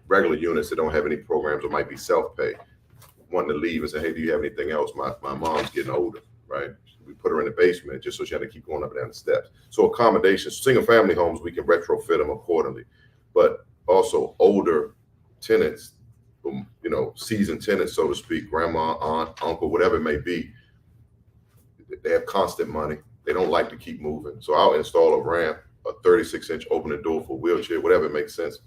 regular units that don't have any programs or might be self-pay. Wanting to leave and say, hey, do you have anything else? My mom's getting older, right? We put her in the basement just so she had to keep going up and down the steps. So accommodations, single family homes, we can retrofit them accordingly. But also older tenants, you know, seasoned tenants, so to speak, grandma, aunt, uncle, whatever it may be, they have constant money. They don't like to keep moving. So I'll install a ramp, a 36-inch open the door for wheelchair, whatever makes sense,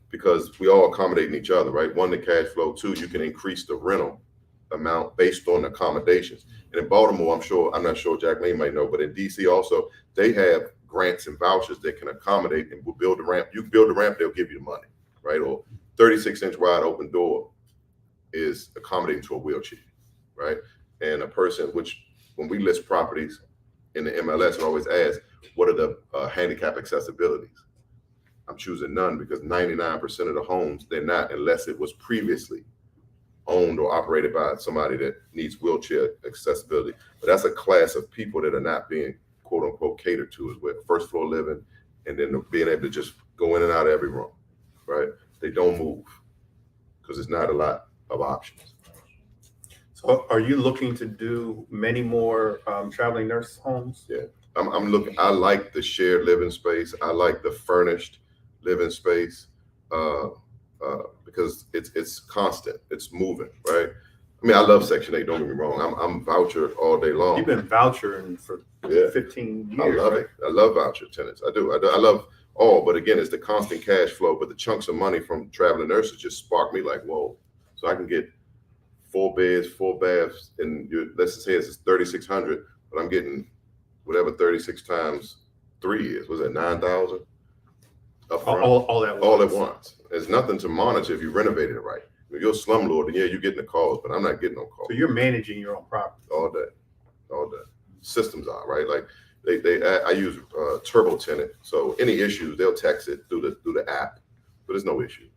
because we all accommodate each other, right? One, the cash flow. Two, you can increase the rental amount based on accommodations. And in Baltimore, I'm not sure Jacqueline might know, but in DC also, they have grants and vouchers that can accommodate and will build a ramp. You build a ramp, they'll give you the money, right? Or 36-inch wide open door is accommodating to a wheelchair, right? And a person, which when we list properties in the MLS, I always ask, what are the handicap accessibilities? I'm choosing none because 99% of the homes, they're not, unless it was previously owned or operated by somebody that needs wheelchair accessibility. But that's a class of people that are not being quote unquote catered to as well. First floor living, and then being able to just go in and out of every room, right? They don't move because there's not a lot of options. So are you looking to do many more traveling nurse homes? Yeah, I'm looking, I like the shared living space. I like the furnished living space because it's constant, it's moving, right? I mean, I love Section 8, don't get me wrong. I'm voucher all day long. You've been vouchering for 15 years. I love it. I love voucher tenants. I do. I love all, but again, it's the constant cash flow. But the chunks of money from traveling nurses just spark me like, whoa. So I can get 4 beds, 4 baths, and let's just say it's 3,600, but I'm getting whatever 36 times 3 is. Was that 9,000? All at once. All at once. There's nothing to monitor if you renovated it right. If you're a slumlord, then yeah, you're getting the calls, but I'm not getting no calls. So you're managing your own property all day. Systems are right. Like I use Turbo Tenant, so any issues they'll text it through the app, but there's no issues.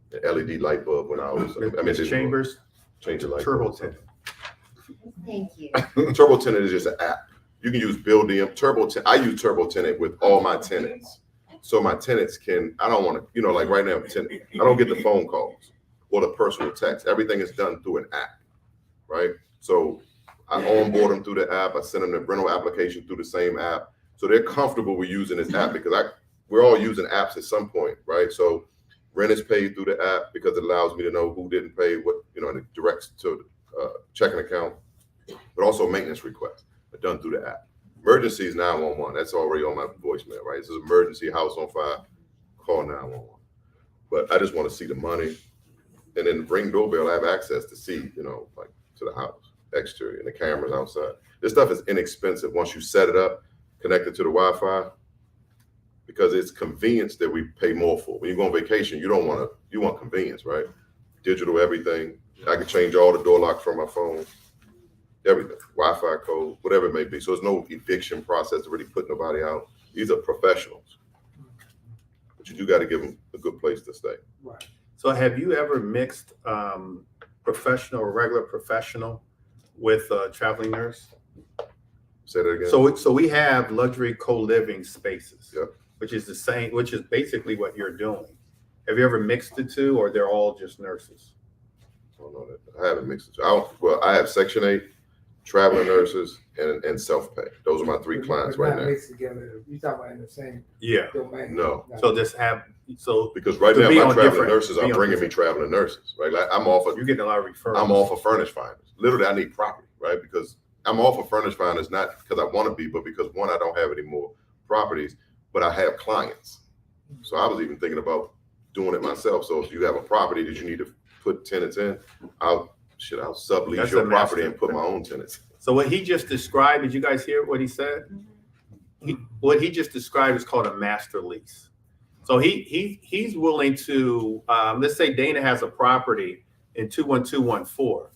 The LED light bulb when I was. Ms. Chambers, change the light Turbo bulb. Tenant. Thank you. Turbo Tenant is just an app. You can use Buildium. I use Turbo Tenant with all my tenants, so my tenants can. I don't want to, like right now, I don't get the phone calls or the personal text. Everything is done through an app, right? So I onboard them through the app. I send them the rental application through the same app. So they're comfortable with using this app because we're all using apps at some point, right? So rent is paid through the app because it allows me to know who didn't pay, what, and it directs to checking account, but also maintenance requests are done through the app. Emergencies 911, that's already on my voicemail, right? This is emergency, house on fire, call 911. But I just want to see the money. And then Ring doorbell, I have access to see, like to the house, exterior, and the cameras outside. This stuff is inexpensive once you set it up, connected to the Wi-Fi, because it's convenience that we pay more for. When you go on vacation, you want convenience, right? Digital everything. I can change all the door locks from my phone, everything, Wi-Fi code, whatever it may be. So there's no eviction process to really put nobody out. These are professionals, but you do got to give them a good place to stay. Right. So have you ever mixed professional or regular professional with a traveling nurse? Say that again. So we have luxury co-living spaces, Yep. which is the same, which is basically what you're doing. Have you ever mixed the two, or they're all just nurses? I don't know that. I haven't mixed it. I have Section 8, traveling nurses, and self-pay. Those are my three clients But right not now. mixed together. You talking about in the same Yeah. domain? No. So just have Because right To now, be my on traveling different- nurses be are on bringing me different- traveling nurses, right? Like I'm off of you're getting a lot of referrals. I'm off of furnished finders. Literally, I need property, right? Because I'm off of furnished finders, not because I want to be, but because one, I don't have any more properties, but I have clients. So I was even thinking about doing it myself. So if you have a property that you need to put tenants in, I'll sublease That's your a property master. and put my own tenants. So what he just described, did you guys hear what he said? What he just described is called a master lease. So he's willing to, let's say Dana has a property in 21214.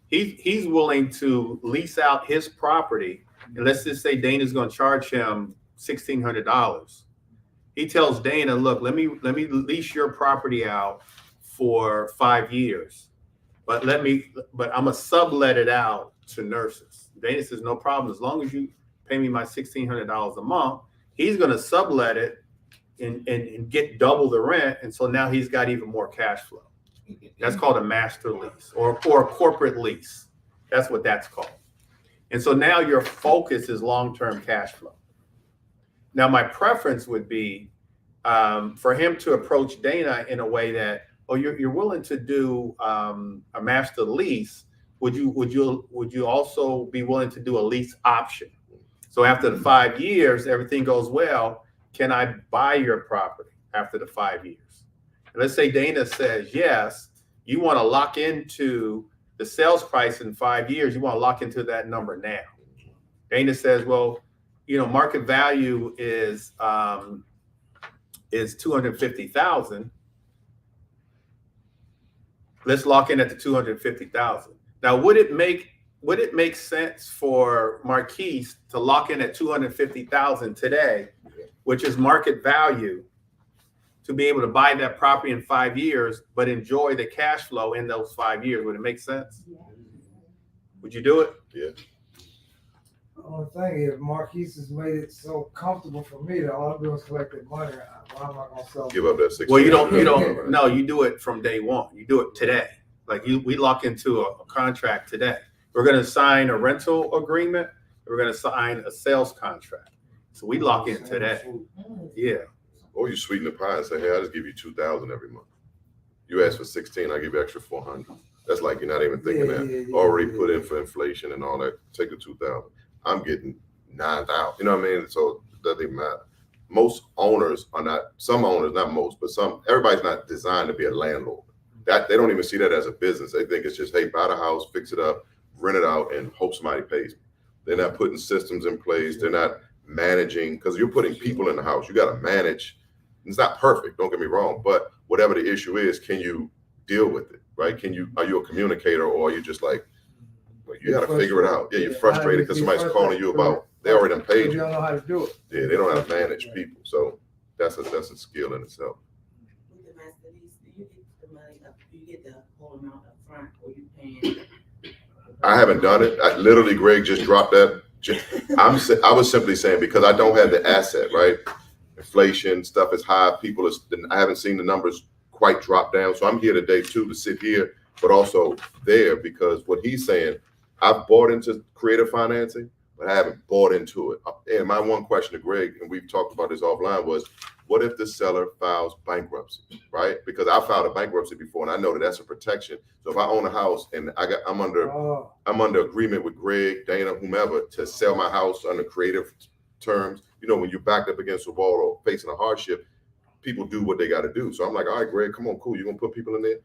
He's willing to lease out his property, and let's just say Dana's going to charge him $1,600. He tells Dana, look, let me lease your property out for 5 years, but I'm gonna sublet it out to nurses. Dana says, no problem, as long as you pay me my $1,600 a month. He's gonna sublet it and get double the rent, and so now he's got even more cash flow. That's called a master lease or a corporate lease. That's what that's called. And so now your focus is long-term cash flow. Now, my preference would be for him to approach Dana in a way that, oh, you're willing to do a master lease. Would you also be willing to do a lease option? So after the 5 years, everything goes well. Can I buy your property after the 5 years? And let's say Dana says yes. You want to lock into the sales price in 5 years. You want to lock into that number now. Dana says, well, market value is 250,000. Let's lock in at the 250,000. Now, would it make sense for Marquise to lock in at 250,000 today, which is market value, to be able to buy that property in 5 years, but enjoy the cash flow in those 5 years? Would it make sense? Would you do it? Yeah. The only thing is, Marquise has made it so comfortable for me that all I'm doing is collecting money. Why am I gonna sell? Give up that 6. Well, you don't. No, you do it from day one. You do it today. Like we lock into a contract today. We're going to sign a rental agreement. We're going to sign a sales contract. So we lock in today. Yeah. Or you sweeten the pie and say, hey, I just give you 2,000 every month. You ask for 16, I give you extra 400. That's like you're not even thinking that. Already put in for inflation and all that. Take the 2,000. I'm getting 9,000. You know what I mean? So it doesn't even matter. Most owners are not. Some owners, not most, but some. Everybody's not designed to be a landlord. That they don't even see that as a business. They think it's just, hey, buy the house, fix it up, rent it out, and hope somebody pays me. They're not putting systems in place. They're not managing, because you're putting people in the house. You got to manage. It's not perfect, don't get me wrong, but whatever the issue is, can you deal with it, right? Are you a communicator, or are you just like, well, you got to figure it out? Yeah, you're frustrated because somebody's calling you about, they already done paid You you. don't know how to do it. Yeah, they don't know how to manage people. So that's a skill in itself. With the master lease, do you get the money up, do you get the whole amount up front, or you paying? I haven't done it. Literally, Greg just dropped that. I was simply saying, because I don't have the asset, right? Inflation stuff is high. I haven't seen the numbers quite drop down. So I'm here today too, to sit here, but also there, because what he's saying, I've bought into creative financing, but I haven't bought into it. And my one question to Greg, and we've talked about this offline, was what if the seller files bankruptcy, right? Because I filed a bankruptcy before, and I know that that's a protection. So if I own a house and I'm under agreement with Greg, Dana, whomever, to sell my house under creative terms, when you're backed up against a wall or facing a hardship, people do what they got to do. So I'm like, all right, Greg, come on, cool. You're going to put people in there?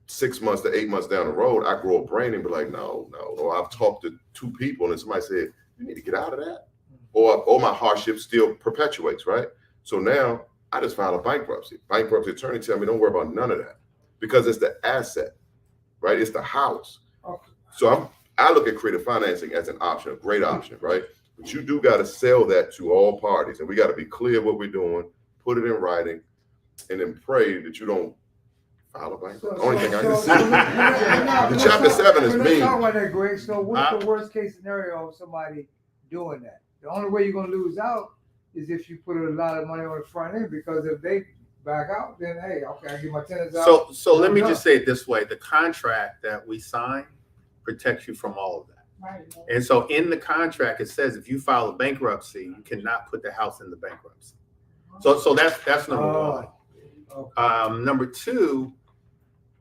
6 months to 8 months down the road, I grow a brain and be like, no. I've talked to 2 people and somebody said, you need to get out of that. Or my hardship still perpetuates, right? So now I just filed a bankruptcy. Bankruptcy attorney tell me, don't worry about none of that, because it's the asset, right? It's the house. Okay. So I look at creative financing as an option, a great option, right? But you do got to sell that to all parties, and we got to be clear what we're doing, put it in writing, and then pray that you don't File a bank. So- Only thing I so- can so- see. so- The chapter 7 is Let's mean. talk about that, Greg. So what's Huh? the worst case scenario of somebody doing that? The only way you're gonna lose out is if you put a lot of money on the front end, because if they back out, then hey, okay, I get my tenants out. So let me I'm just say it this way: the contract that we sign protects you from all of that. Right. And so in the contract, it says if you file a bankruptcy, you cannot put the house in the bankruptcy. So that's number one. Okay. Number two,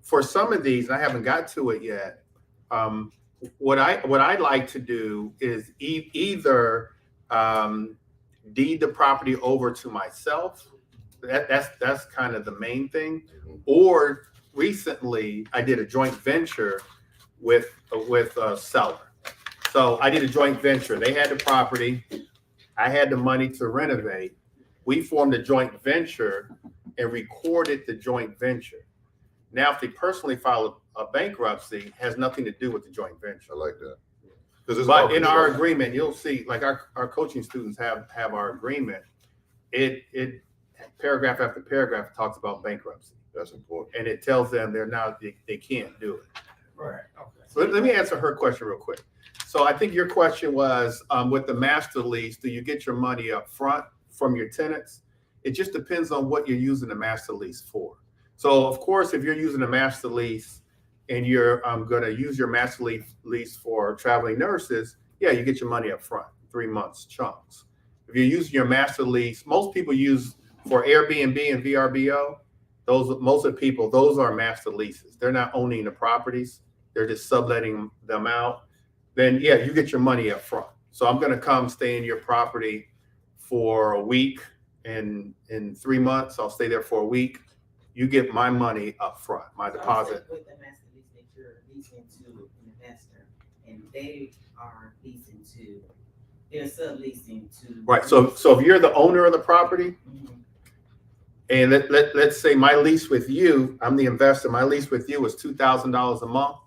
for some of these, and I haven't got to it yet. What I'd like to do is either deed the property over to myself. That's kind of the main thing. Or recently, I did a joint venture with a seller. So I did a joint venture. They had the property. I had the money to renovate. We formed a joint venture and recorded the joint venture. Now, if they personally file a bankruptcy, it has nothing to do with the joint venture. I like that. 'Cause it's But all in our control. agreement, you'll see, like our coaching students have our agreement. It paragraph after paragraph talks about bankruptcy, That's important. and it tells them they can't do it. Right, okay. So let me answer her question real quick. So I think your question was, with the master lease, do you get your money up front from your tenants? It just depends on what you're using the master lease for. So of course, if you're using a master lease and you're going to use your master lease for traveling nurses, yeah, you get your money up front, 3 months chunks. If you're using your master lease, most people use for Airbnb and VRBO, most of the people, those are master leases. They're not owning the properties. They're just subletting them out. Then yeah, you get your money up front. So I'm going to come stay in your property for a week, and in 3 months, I'll stay there for a week. You get my money up front, my deposit. With the master lease that you're leasing to an investor, and they are leasing to, they're subleasing to. Right. So if you're the owner of the property, Mhm. and let's say my lease with you, I'm the investor. My lease with you is $2,000 a month.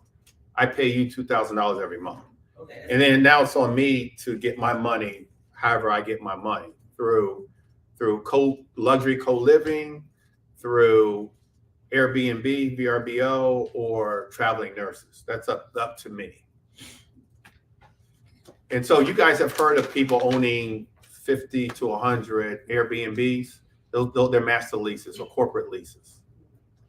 I pay you $2,000 every month. Okay. And then now it's on me to get my money, however I get my money, through luxury co-living, through Airbnb, VRBO, or traveling nurses. That's up to me. And so you guys have heard of people owning 50 to 100 Airbnbs. They're master leases or corporate leases.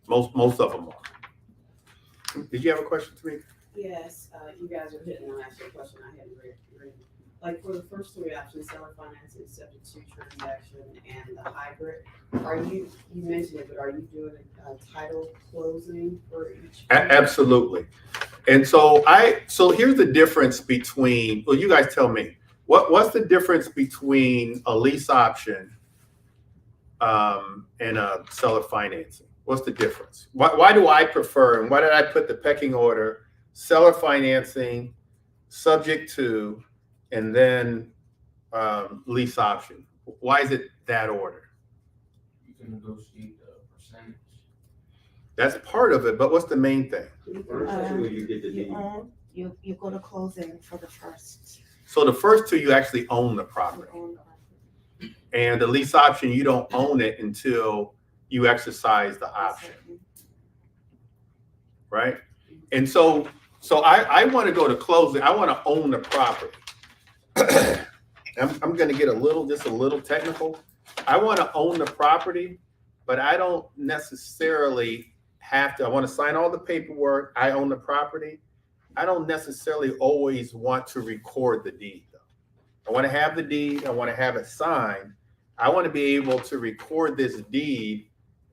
Most of them are. Did you have a question to me? Yes, you guys are hitting on actually a question I hadn't read. Like for the first three options, seller financing, subject to transaction, and the hybrid, you mentioned it, but are you doing a title closing for each? Absolutely. And so here's the difference between, well, you guys tell me, what's the difference between a lease option and a seller financing? What's the difference? Why do I prefer, and why did I put the pecking order, seller financing, subject to, and then lease option? Why is it that order? You can negotiate the percentage. That's part of it, but what's the main thing? First, you get the You deed. own, you go to closing for the first. So the first two, you actually own the property. You own the property. And the lease option, you don't own it until you exercise the option, right? And so I want to go to closing. I want to own the property. I'm going to get just a little technical. I want to own the property, but I don't necessarily have to. I want to sign all the paperwork. I own the property. I don't necessarily always want to record the deed, though. I want to have the deed. I want to have it signed. I want to be able to record this deed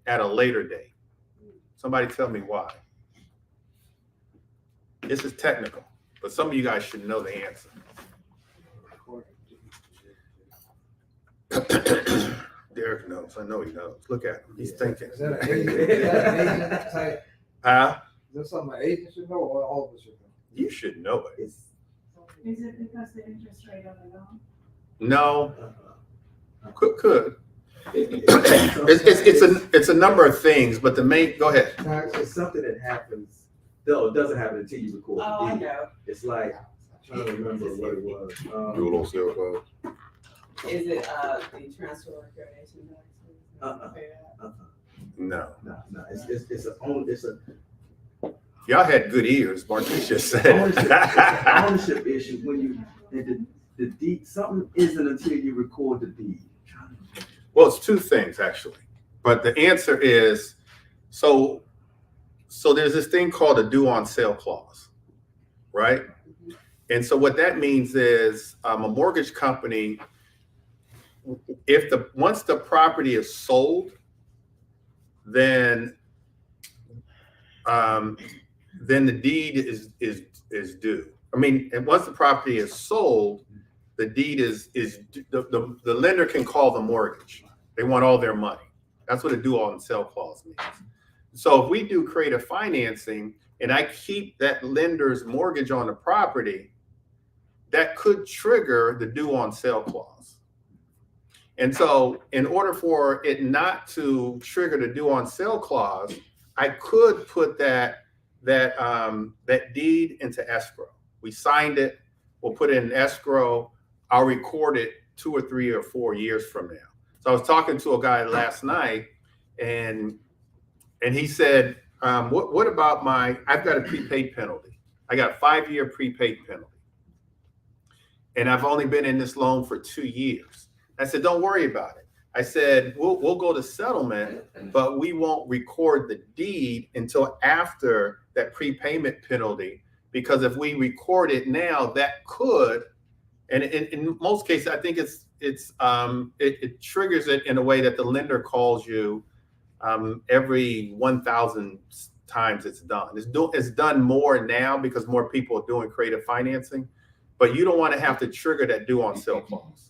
at a later date. Somebody tell me why. This is technical, but some of you guys should know the answer. Derek knows. I know he knows. Look at him. He's thinking. Is that an agent type? Huh? Is that something an agent should know or all of us should know? You should know it. Is it because the interest rate on the loan? No. Could. It's a number of things, but the main. Go ahead. It's something that happens. No, it doesn't happen until you record Oh, I the deed. know. It's like, I'm trying to remember what it was. Do it on cell phone. Is it the transfer or donation? Uh-uh. No. No, it's a own, it's a Y'all had good ears, Marcus just said. ownership issue when you, and the deed, something isn't until you record the deed. Well, it's two things actually, but the answer is, so there's this thing called a due on sale clause, right? And so what that means is a mortgage company, once the property is sold, then the deed is due. I mean, and once the property is sold, the deed is the lender can call the mortgage. They want all their money. That's what a due on sale clause means. So if we do creative financing and I keep that lender's mortgage on the property, that could trigger the due on sale clause. And so in order for it not to trigger the due on sale clause, I could put that deed into escrow. We signed it, we'll put it in escrow. I'll record it 2 or 3 or 4 years from now. So I was talking to a guy last night, and he said, what about I've got a prepaid penalty. I got a 5-year prepaid penalty. And I've only been in this loan for 2 years. I said, don't worry about it. I said, we'll go to settlement, but we won't record the deed until after that prepayment penalty, because if we record it now, that could, and in most cases, I think it triggers it in a way that the lender calls you every 1,000 times it's done. It's done more now because more people are doing creative financing, but you don't want to have to trigger that due on sale clause.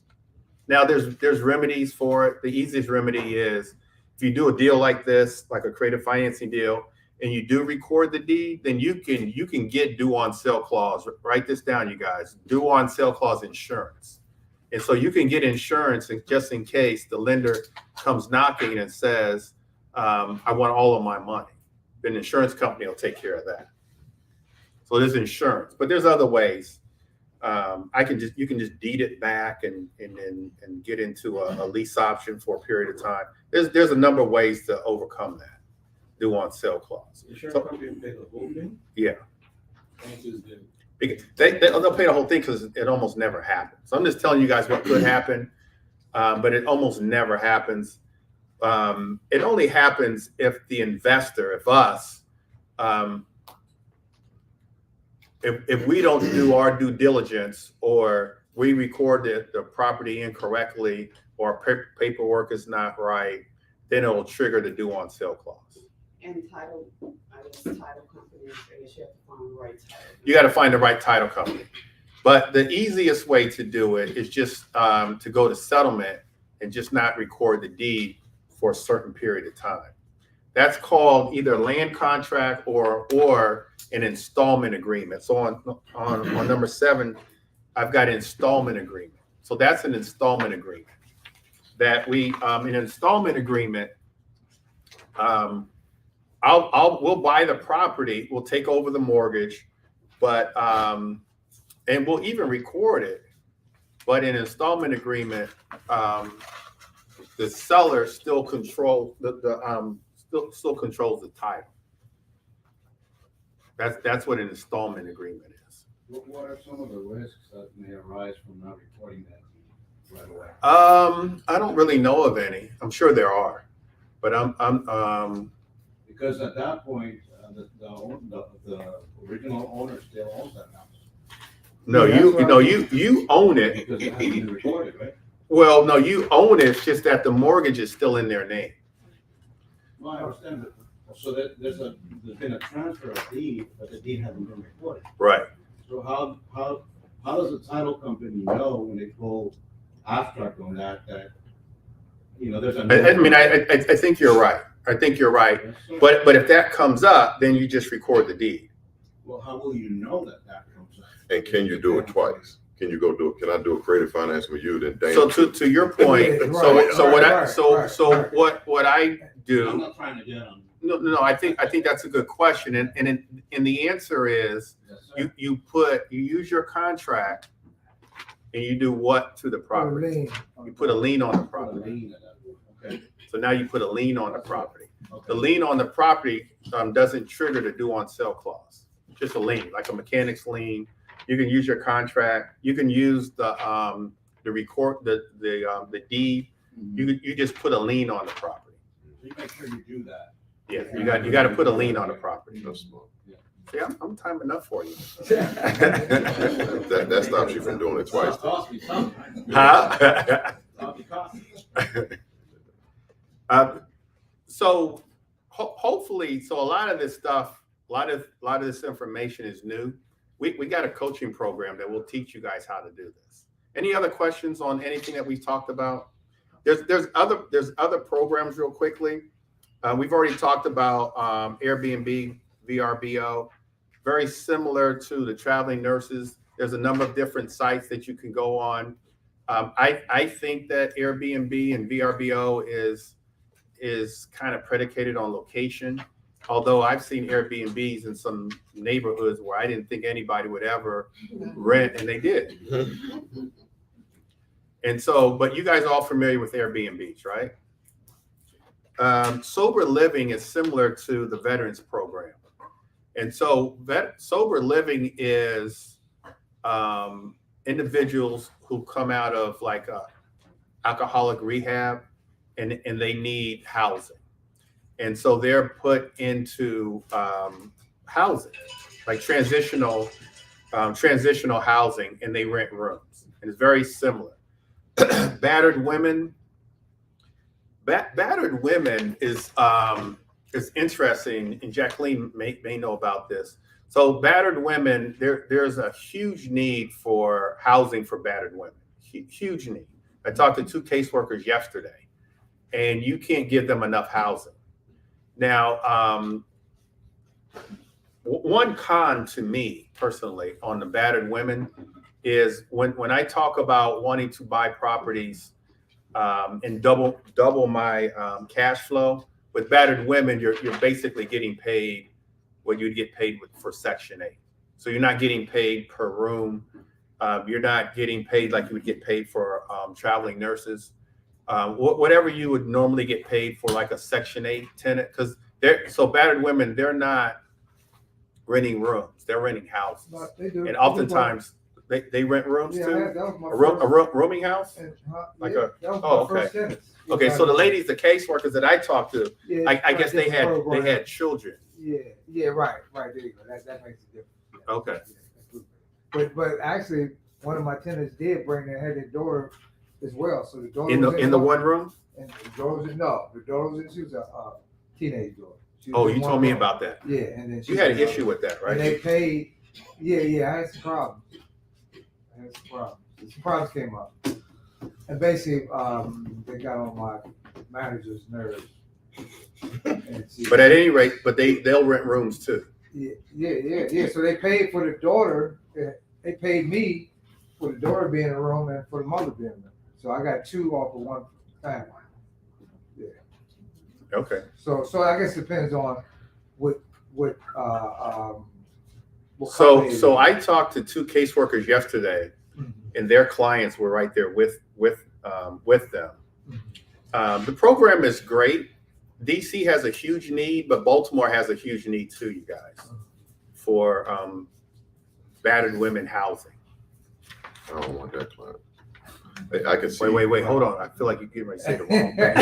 Now there's remedies for it. The easiest remedy is if you do a deal like this, like a creative financing deal, and you do record the deed, then you can get due on sale clause. Write this down, you guys. Due on sale clause insurance. And so you can get insurance just in case the lender comes knocking and says, I want all of my money. Then the insurance company will take care of that. So there's insurance, but there's other ways. You can just deed it back and get into a lease option for a period of time. There's a number of ways to overcome that due on sale clause. Insurance company will pay the whole thing? Yeah. Because They'll pay the whole thing because it almost never happens. So I'm just telling you guys what could happen, but it almost never happens. It only happens if the investor, if us, if we don't do our due diligence, or we record the property incorrectly, or paperwork is not right, then it will trigger the due on sale clause. And title company, I guess you have to find the right title. You got to find the right title company. But the easiest way to do it is just to go to settlement and just not record the deed for a certain period of time. That's called either land contract or an installment agreement. So on number 7, I've got an installment agreement. So that's an installment agreement that we an installment agreement. We'll buy the property, we'll take over the mortgage, but and we'll even record it. But in an installment agreement, the seller still controls still controls the title. That's what an installment agreement is. What are some of the risks that may arise from not reporting that right away? I don't really know of any. I'm sure there are, but because at that point, the original owner still owns that house. No, you own it. Because it hasn't been recorded, right? Well, no, you own it. It's just that the mortgage is still in their name. Well, I understand that. So there's been a transfer of deed, but the deed hasn't been recorded. Right. So how does the title company know when they pull abstract on that there's a? I think you're right. I think you're right. But if that comes up, then you just record the deed. Well, how will you know that comes up? And can you do it twice? Can you go do it? Can I do a creative finance with you? Then Dana. So to your point, what I do. I'm not trying to get on. No. I think that's a good question, and the answer is you use your contract, and you do what to the property? You put a lien on the property. Okay. So now you put a lien on the property. Okay. The lien on the property doesn't trigger the due on sale clause. Just a lien, like a mechanic's lien. You can use your contract. You can use the deed. You just put a lien on the property. You make sure you do that. Yeah, you got to put a lien on the property. That's smart. See, I'm time enough for you. That stops you from doing it twice. Cost me something. Huh? So hopefully, so a lot of this stuff, a lot of this information is new. We got a coaching program that will teach you guys how to do this. Any other questions on anything that we've talked about? There's other programs real quickly. We've already talked about Airbnb, VRBO, very similar to the traveling nurses. There's a number of different sites that you can go on. I think that Airbnb and VRBO is kind of predicated on location. Although I've seen Airbnbs in some neighborhoods where I didn't think anybody would ever rent, and they did. And so, but you guys are all familiar with Airbnbs, right? Sober living is similar to the veterans program. And so sober living is individuals who come out of like a alcoholic rehab and they need housing. And so they're put into housing, like transitional housing, and they rent rooms. And it's very similar. Battered women. Battered women is interesting, and Jacqueline may know about this. So battered women, there's a huge need for housing for battered women. Huge need. I talked to 2 caseworkers yesterday, and you can't give them enough housing. Now, one con to me personally on the battered women is when I talk about wanting to buy properties and double my cash flow, with battered women, you're basically getting paid what you'd get paid for Section 8. So you're not getting paid per room. You're not getting paid like you would get paid for traveling nurses. Whatever you would normally get paid for like a Section 8 tenant, because so battered women, they're not renting rooms, they're renting houses. But they do. And oftentimes they rent rooms Yeah, too? that was my A rooming house? And, Like yeah, a- that was oh, my first okay. sentence. Okay, so the ladies, the caseworkers that I talked to, Yeah, I guess they program. had children. Yeah, right, there you go. That makes a difference. Yeah. Okay. But actually, one of my tenants did had their daughter as well. So the daughter In was the one room? And the daughter was she was a teenage daughter. She was Oh, in you one told me room. about that. Yeah, and then You had an issue with that, And they right? paid. Yeah, I had some problems. Some problems came up, and basically, they got on my manager's nerves. But at any rate, they'll rent rooms too. Yeah. So they paid for the daughter. They paid me for the daughter being in a room and for the mother being in a room. So I got 2 off of one family. Yeah. Okay. So I guess it depends on what So I talked to 2 caseworkers yesterday, and their clients were right there with them. The program is great. DC has a huge need, but Baltimore has a huge need too, you guys, for battered women housing. I don't want that client. I can see. Wait, hold on. I feel like you're getting ready to say the wrong thing. I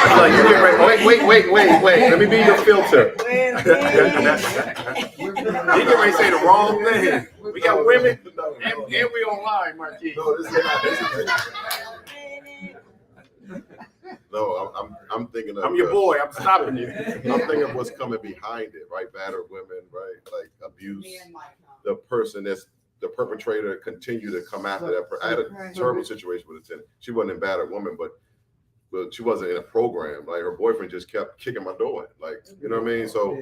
feel like you're getting ready. Wait. Let me be your filter. You're getting ready to say the wrong thing. We got women and we online, Marquis. No, I'm thinking of. I'm your boy. I'm stopping you. I'm thinking of what's coming behind it, right? Battered women, right? Like abuse. The person that's the perpetrator continue to come after that. I had a terrible situation with a tenant. She wasn't a battered woman, but she wasn't in a program. Like her boyfriend just kept kicking my door. Like, you know what I mean? So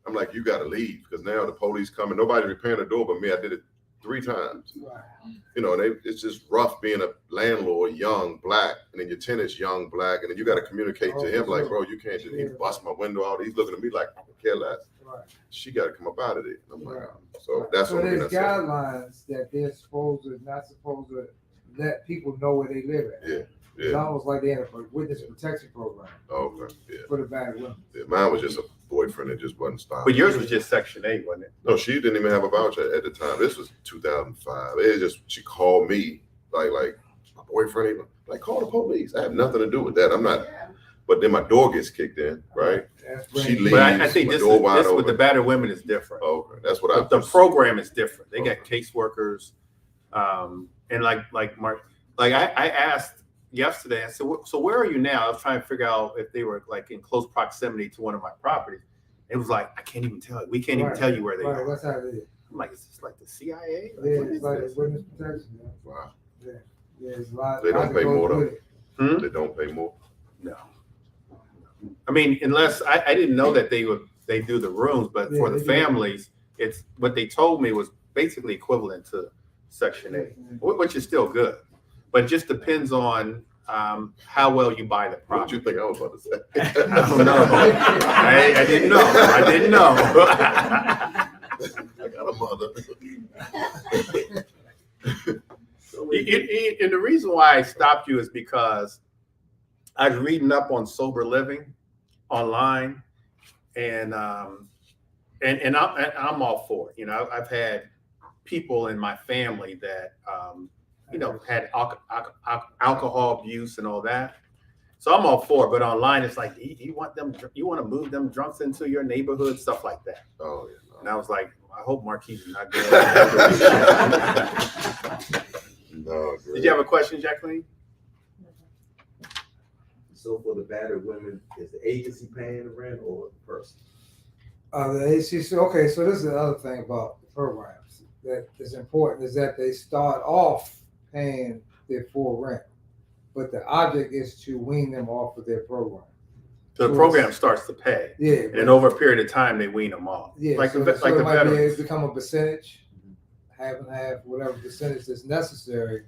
I'm like, you got to leave because now the police coming. Nobody's repairing the door but me. I did it 3 times. You know, it's just rough being a landlord, young, black, and then your tenant's young, black, and then you got to communicate to him like, bro, you can't just he bust my window out. He's looking at me like I don't care less. She got to come up out of it. I'm like, so that's what there's guidelines that they're not supposed to let people know where they live at. Yeah. It's Yeah. almost like they had a witness protection program Okay, yeah. for the battered women. Yeah, mine was just a boyfriend that just wasn't stopping. But yours was just Section 8, wasn't it? No, she didn't even have a voucher at the time. This was 2005. It just, she called me like my boyfriend even, like, call the police. I have nothing to do with that. I'm not, but then my door gets kicked in, right? She leaves, But I think my this, door wide this with the open. battered women is different. Okay, that's what I. The program is different. They got Okay. caseworkers, and like Mark, like I asked yesterday. I said, "So where are you now?" I was trying to figure out if they were like in close proximity to one of my properties. It was like, I can't even tell you. We can't even tell you where they Right, are. that's how it is. I'm like, is this like the CIA? Like, Yeah, what it's is like this? a witness protection. Yeah. Wow. Yeah, it's a lot. They don't pay more though. Hmm? They don't pay more. No. I mean, unless I didn't know that they do the rooms, but Yeah, for the they do. families, it's what they told me was basically equivalent to Section 8, which is still good. But it just depends on how well you buy the What property. you think I was about to say? I don't know. I didn't know. I didn't know. I got a mother. And the reason why I stopped you is because I was reading up on sober living online, and I'm all for it. You know, I've had people in my family that had alcohol abuse and all that. So I'm all for it. But online, it's like you want to move them drunks into your neighborhood, stuff like that. Oh yeah. No. And I was like, I hope Marquise is not doing that. No. Did you have a question, Jacqueline? So for the battered women, is the agency paying the rent or the person? The ACC, okay, so this is the other thing about the programs that is important is that they start off paying their full rent, but the object is to wean them off of their program. So the program starts to pay. Yeah. And then over a period of time, they wean them off. Yeah, Like so, the so it might veterans. become a percentage, half and half, whatever percentage that's necessary,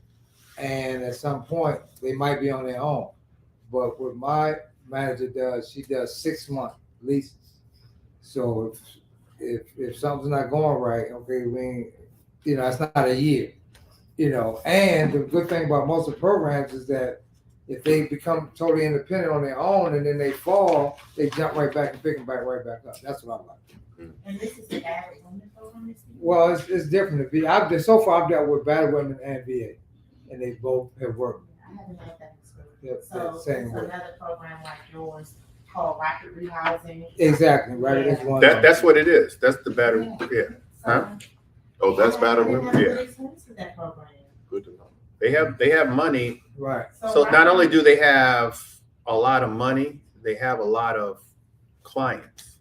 and at some point they might be on their own. But what my manager does, she does 6-month leases. So if something's not going right, okay, it's not a year, And the good thing about most of the programs is that if they become totally independent on their own and then they fall, they jump right back and pick them back right back up. That's what I like. And this is the battered women program? Well, it's different. So far I've dealt with battered women and VA, and they both have worked. I haven't had that experience. That So same it's way. another program like yours called Rapid Rehousing. Exactly, right. Yeah. That's one. That's what it is. That's the battery. Yeah. Huh? Oh, that's battered women. I didn't have a Yeah. good experience with that program. Good to know. They have money. Right. So not only do they have a lot of money, they have a lot of clients,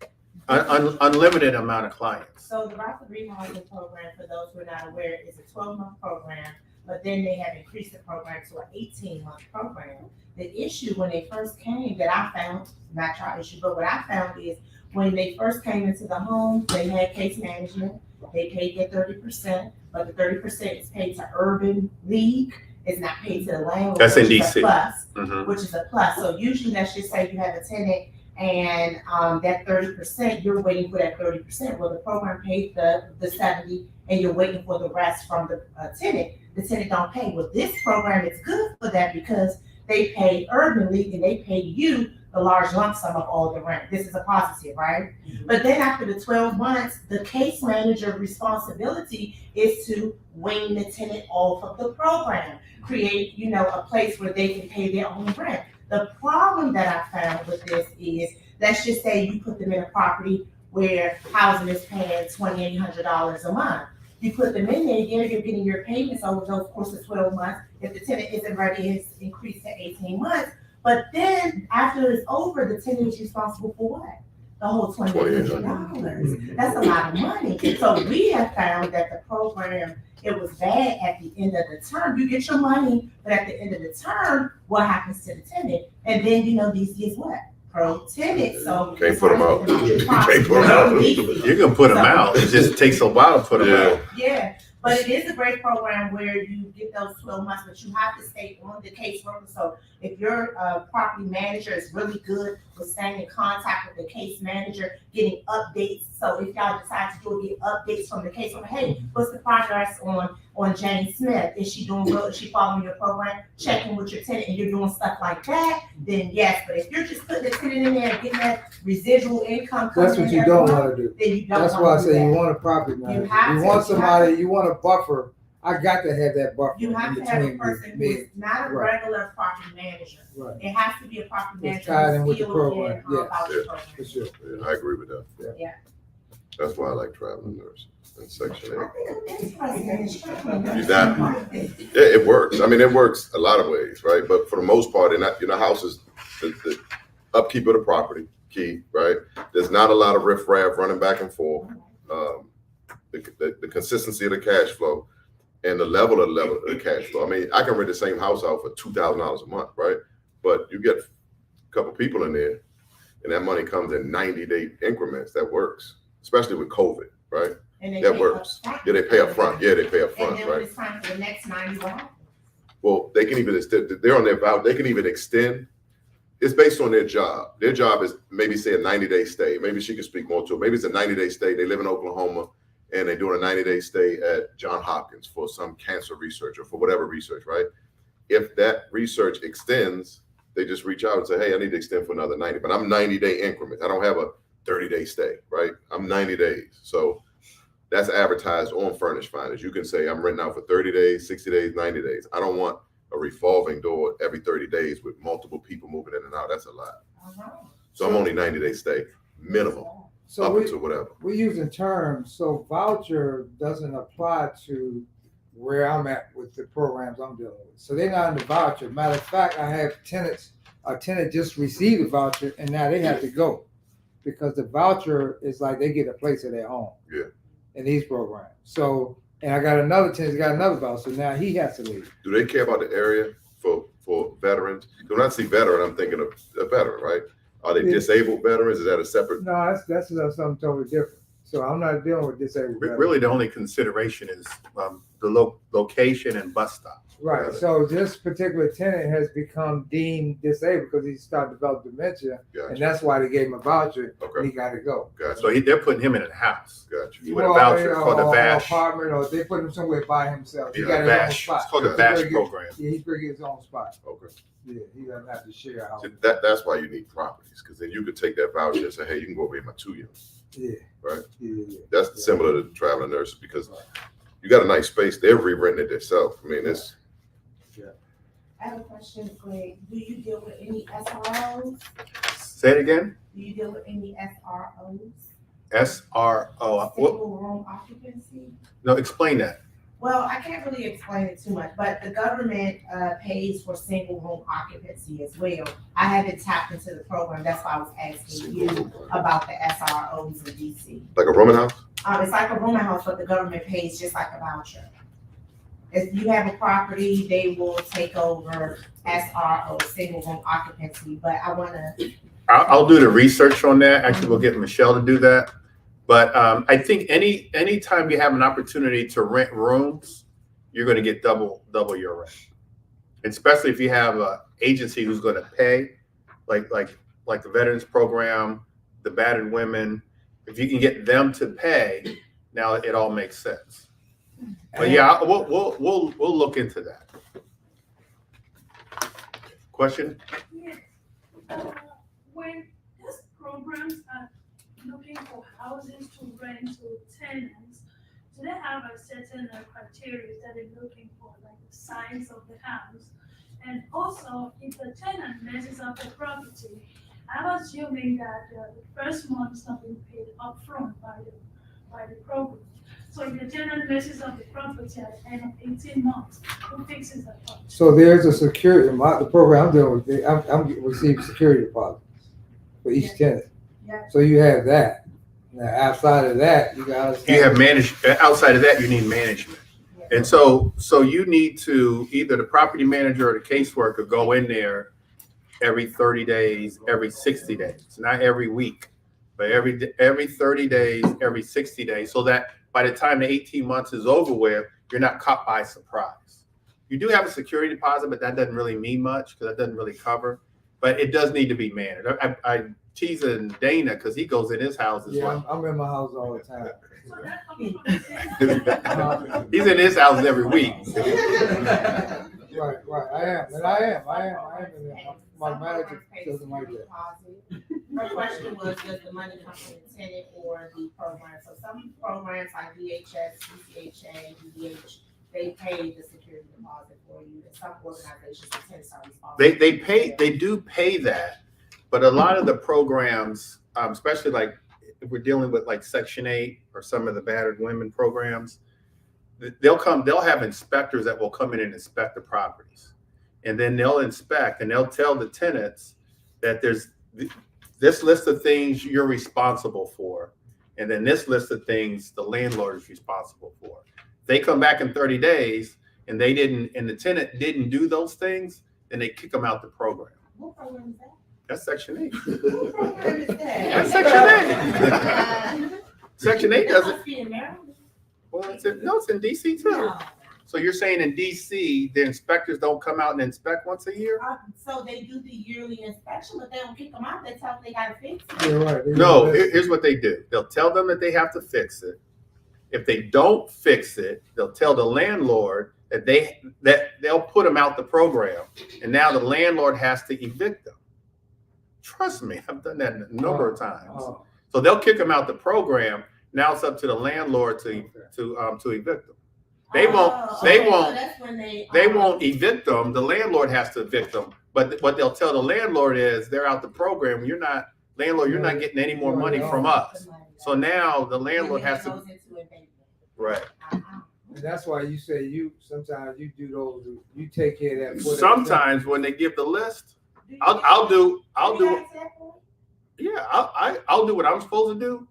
unlimited amount of clients. So the Rapid Rehousing program, for those who are not aware, is a 12-month program, but then they have increased the program to an 18-month program. The issue when they first came that I found, not your issue, but what I found is when they first came into the home, they had case management. They paid their 30%, but the 30% is paid to Urban League. It's not paid to the landlord. That's in which is a DC. plus, Mhm. which is a plus. So usually let's just say you have a tenant and that 30%, you're waiting for that 30%. Well, the program paid the 70 and you're waiting for the rest from the tenant. The tenant don't pay. Well, this program is good for that because they pay Urban League and they pay you the large lump sum of all the rent. This is a positive, right? But then after the 12 months, the case manager responsibility is to wean the tenant off of the program, create, a place where they can pay their own rent. The problem that I found with this is, let's just say you put them in a property where housing is paying $2,800 a month. You put them in there, you're getting your payments over those course of 12 months. If the tenant isn't ready, it's increased to 18 months. But then after it's over, the tenant is responsible for what? The whole $2,800. That's a lot of money. So we have found that the program, it was bad at the end of the term. You get your money, but at the end of the term, what happens to the tenant? And then, these is what? Pro-tenant. So Can't put them out. Can't Can't put them out. You can put them out. It just takes a while to put them out. Yeah. But it is a great program where you get those 12 months, but you have to stay on the caseworker. So if your property manager is really good with staying in contact with the case manager, getting updates. So if y'all decide to do it, get updates from the caseworker. Hey, what's the progress on Jane Smith? Is she doing good? Is she following your program? Checking with your tenant and you're doing stuff like that, then yes. But if you're just putting the tenant in there and getting that residual income coming That's what in you every don't month, want to do. then you don't That's want why I to do say you that. want a property manager. have You to- want you somebody, you want a buffer. I got to have that buffer You have in to have a between person who me. is not a Right. regular property manager. Right. It has to be a property It's manager tied in who's with the skilled program, in yes. about the Yeah. program. For sure. Yeah, I agree with that. Yeah. That's why I like traveling nurses in Section 8. I think I'm interested in You not? Yeah, it works. I mean, it works a lot of ways, right? But for the most part, in that, houses, the upkeep of the property, key, right? There's not a lot of riffraff running back and forth. The consistency of the cash flow and the level of the cash flow. I mean, I can rent the same house out for $2,000 a month, right? But you get a couple people in there, and that money comes in 90-day increments. That works, especially with COVID, right? And they That pay works. upfront. Yeah, they pay up front. Yeah, they pay up And front, then when right? it's time for the next 90, what happens? Well, they can even extend. They're on their vow. They can even extend. It's based on their job. Their job is maybe say a 90-day stay. Maybe she can speak more to it. Maybe it's a 90-day stay. They live in Oklahoma and they're doing a 90-day stay at Johns Hopkins for some cancer research or for whatever research, right? If that research extends, they just reach out and say, hey, I need to extend for another 90, but I'm 90-day increments. I don't have a 30-day stay, right? I'm 90 days. So that's advertised on Furnish Finders. You can say I'm renting out for 30 days, 60 days, 90 days. I don't want a revolving door every 30 days with multiple people moving in and out. That's a lot. So I'm only 90-day stay, minimum, So up we, until whatever. we're using terms, so voucher doesn't apply to where I'm at with the programs I'm dealing with. So they're not in the voucher. Matter of fact, I have a tenant just received a voucher and now they have to go because the voucher is like they get a place of their own. Yeah. In these programs. So, and I got another tenant, got another voucher, so now he has to leave. Do they care about the area for veterans? When I see veteran, I'm thinking of a veteran, right? Are they Yeah. disabled veterans? Is that a separate? No, that's something totally different. So I'm not dealing with disabled veterans. Really, the only consideration is the location and bus stop. Right. So this particular tenant has become deemed disabled because he started to develop dementia, Gotcha. and that's why they gave him a voucher. Okay. And he got to go. Gotcha. So they're putting him in a house Gotcha. with a voucher called the or VASH. apartment, or they put him somewhere by himself. He Yeah, got his own VASH. spot. It's called the He's VASH gonna get- program. Yeah, he's going to get his own spot. Okay. Yeah, he doesn't have to share a house. So that's why you need properties, because then you could take that voucher and say, hey, you can go over here in my 2 units. Yeah. Right? Yeah. That's similar to traveling nurses because you got a nice space. They're re-renting it themselves. I mean, it's I have a question, Greg. Do you deal with any SROs? Say it again. Do you deal with any SROs? SRO. What? Single room occupancy? No, explain that. Well, I can't really explain it too much, but the government pays for single room occupancy as well. I haven't tapped into the program. That's why I was asking you about the SROs in DC. like a rooming house. It's like a rooming house, but the government pays just like a voucher. If you have a property, they will take over SRO, single room occupancy, but I wanna. I'll do the research on that. Actually, we'll get Michelle to do that. But I think anytime you have an opportunity to rent rooms, you're going to get double your rent. Especially if you have an agency who's going to pay, like the Veterans Program, the battered women. If you can get them to pay, now it all makes sense. But yeah, we'll look into that. Question? Yes. When these programs are looking for houses to rent to tenants, do they have a certain criteria that they're looking for, like the size of the house? And also, if the tenant messes up the property, I'm assuming that the first month is not being paid upfront by the program. So if the tenant messes up the property at the end of 18 months, who fixes that property? So there's a security, the program I'm dealing with, I'm receiving security deposits for each tenant. Yeah. So you have that. Now, outside of that, you got. You have outside of that, you need management. And so you need to, either the property manager or the caseworker go in there every 30 days, every 60 days, not every week, but every 30 days, every 60 days, so that by the time the 18 months is over with, you're not caught by surprise. You do have a security deposit, but that doesn't really mean much because that doesn't really cover. But it does need to be managed. I teasing Dana because he goes in his house as well. I'm in my house all the time. So that comes from He's in his house every week. Right. I am in there. My manager doesn't like that. Her question was, does the money come from the tenant or the program? So some programs like VHS, CCHA, DDH, they pay the security deposit for you. And some organizations, the tenants are responsible. They do pay that, but a lot of the programs, especially like if we're dealing with like Section 8 or some of the battered women programs, they'll have inspectors that will come in and inspect the properties. And then they'll inspect and they'll tell the tenants that there's this list of things you're responsible for. And then this list of things the landlord is responsible for. They come back in 30 days and the tenant didn't do those things, then they kick them out the program. What program is that? That's Section 8. What program is that? That's Section 8. Section 8 doesn't. Must be in Maryland. Well, it's in DC too. No. So you're saying in DC, the inspectors don't come out and inspect once a year? So they do the yearly inspection, but they don't kick them out. They tell them they gotta fix it. Yeah, right. No, here's what they do. They'll tell them that they have to fix it. If they don't fix it, they'll tell the landlord that they'll put them out the program. And now the landlord has to evict them. Trust me, I've done that a number of times. So they'll kick them out the program. Now it's up to the landlord to evict them. They won't evict them. The landlord has to evict them. But what they'll tell the landlord is they're out the program. You're not getting any more money from us. So now the landlord has to. Right. And that's why you say sometimes you do those, you take care of that. Sometimes when they give the list, I'll do what I'm supposed to do.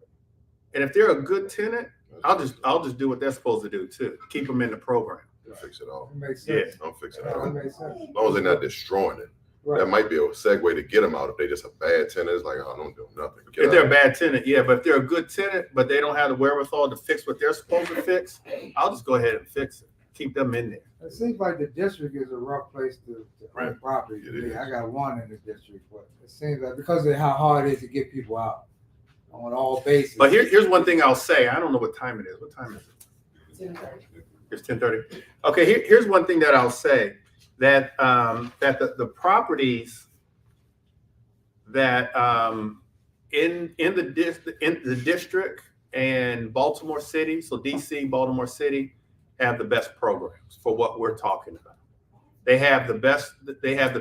And if they're a good tenant, I'll just do what they're supposed to do too. Keep them in the program. Fix it all. It makes sense. Don't fix it That all. makes sense. As long as they're not destroying it. Right. That might be a segue to get them out. If they just a bad tenant, it's like, oh, don't do nothing. If they're a bad tenant, yeah. But if they're a good tenant, but they don't have the wherewithal to fix what they're supposed to fix, I'll just go ahead and fix it. Keep them in there. It seems like the district is a rough place to Right. own property. It is. I got one in the district, but it seems like because of how hard it is to get people out on all bases. But here's one thing I'll say. I don't know what time it is. What time is it? 10:30. It's 10:30. Okay, here's one thing that I'll say, that the properties that in the district and Baltimore City, so DC, Baltimore City, have the best programs for what we're talking about. They have the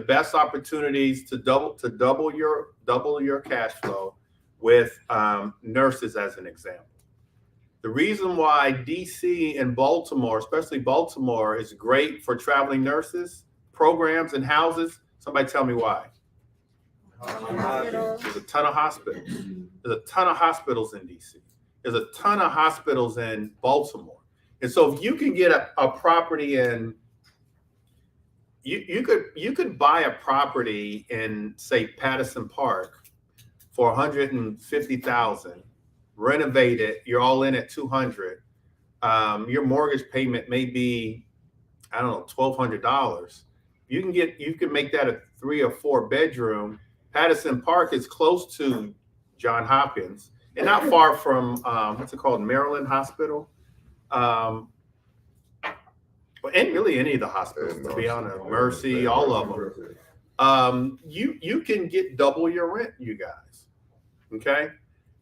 best opportunities to double your cash flow with nurses as an example. The reason why DC and Baltimore, especially Baltimore, is great for traveling nurses, programs, and houses. Somebody tell me why. There's a ton of hospitals. There's a ton of hospitals in DC. There's a ton of hospitals in Baltimore. And so if you can get a property in, you could buy a property in, say, Patterson Park for $150,000, renovate it, you're all in at $200. Your mortgage payment may be, I don't know, $1,200. You can make that a 3 or 4 bedroom. Patterson Park is close to Johns Hopkins and not far from what's it called, Maryland Hospital, and really any of the hospitals, to be honest, Mercy, all of them. You can get double your rent, you guys. Okay.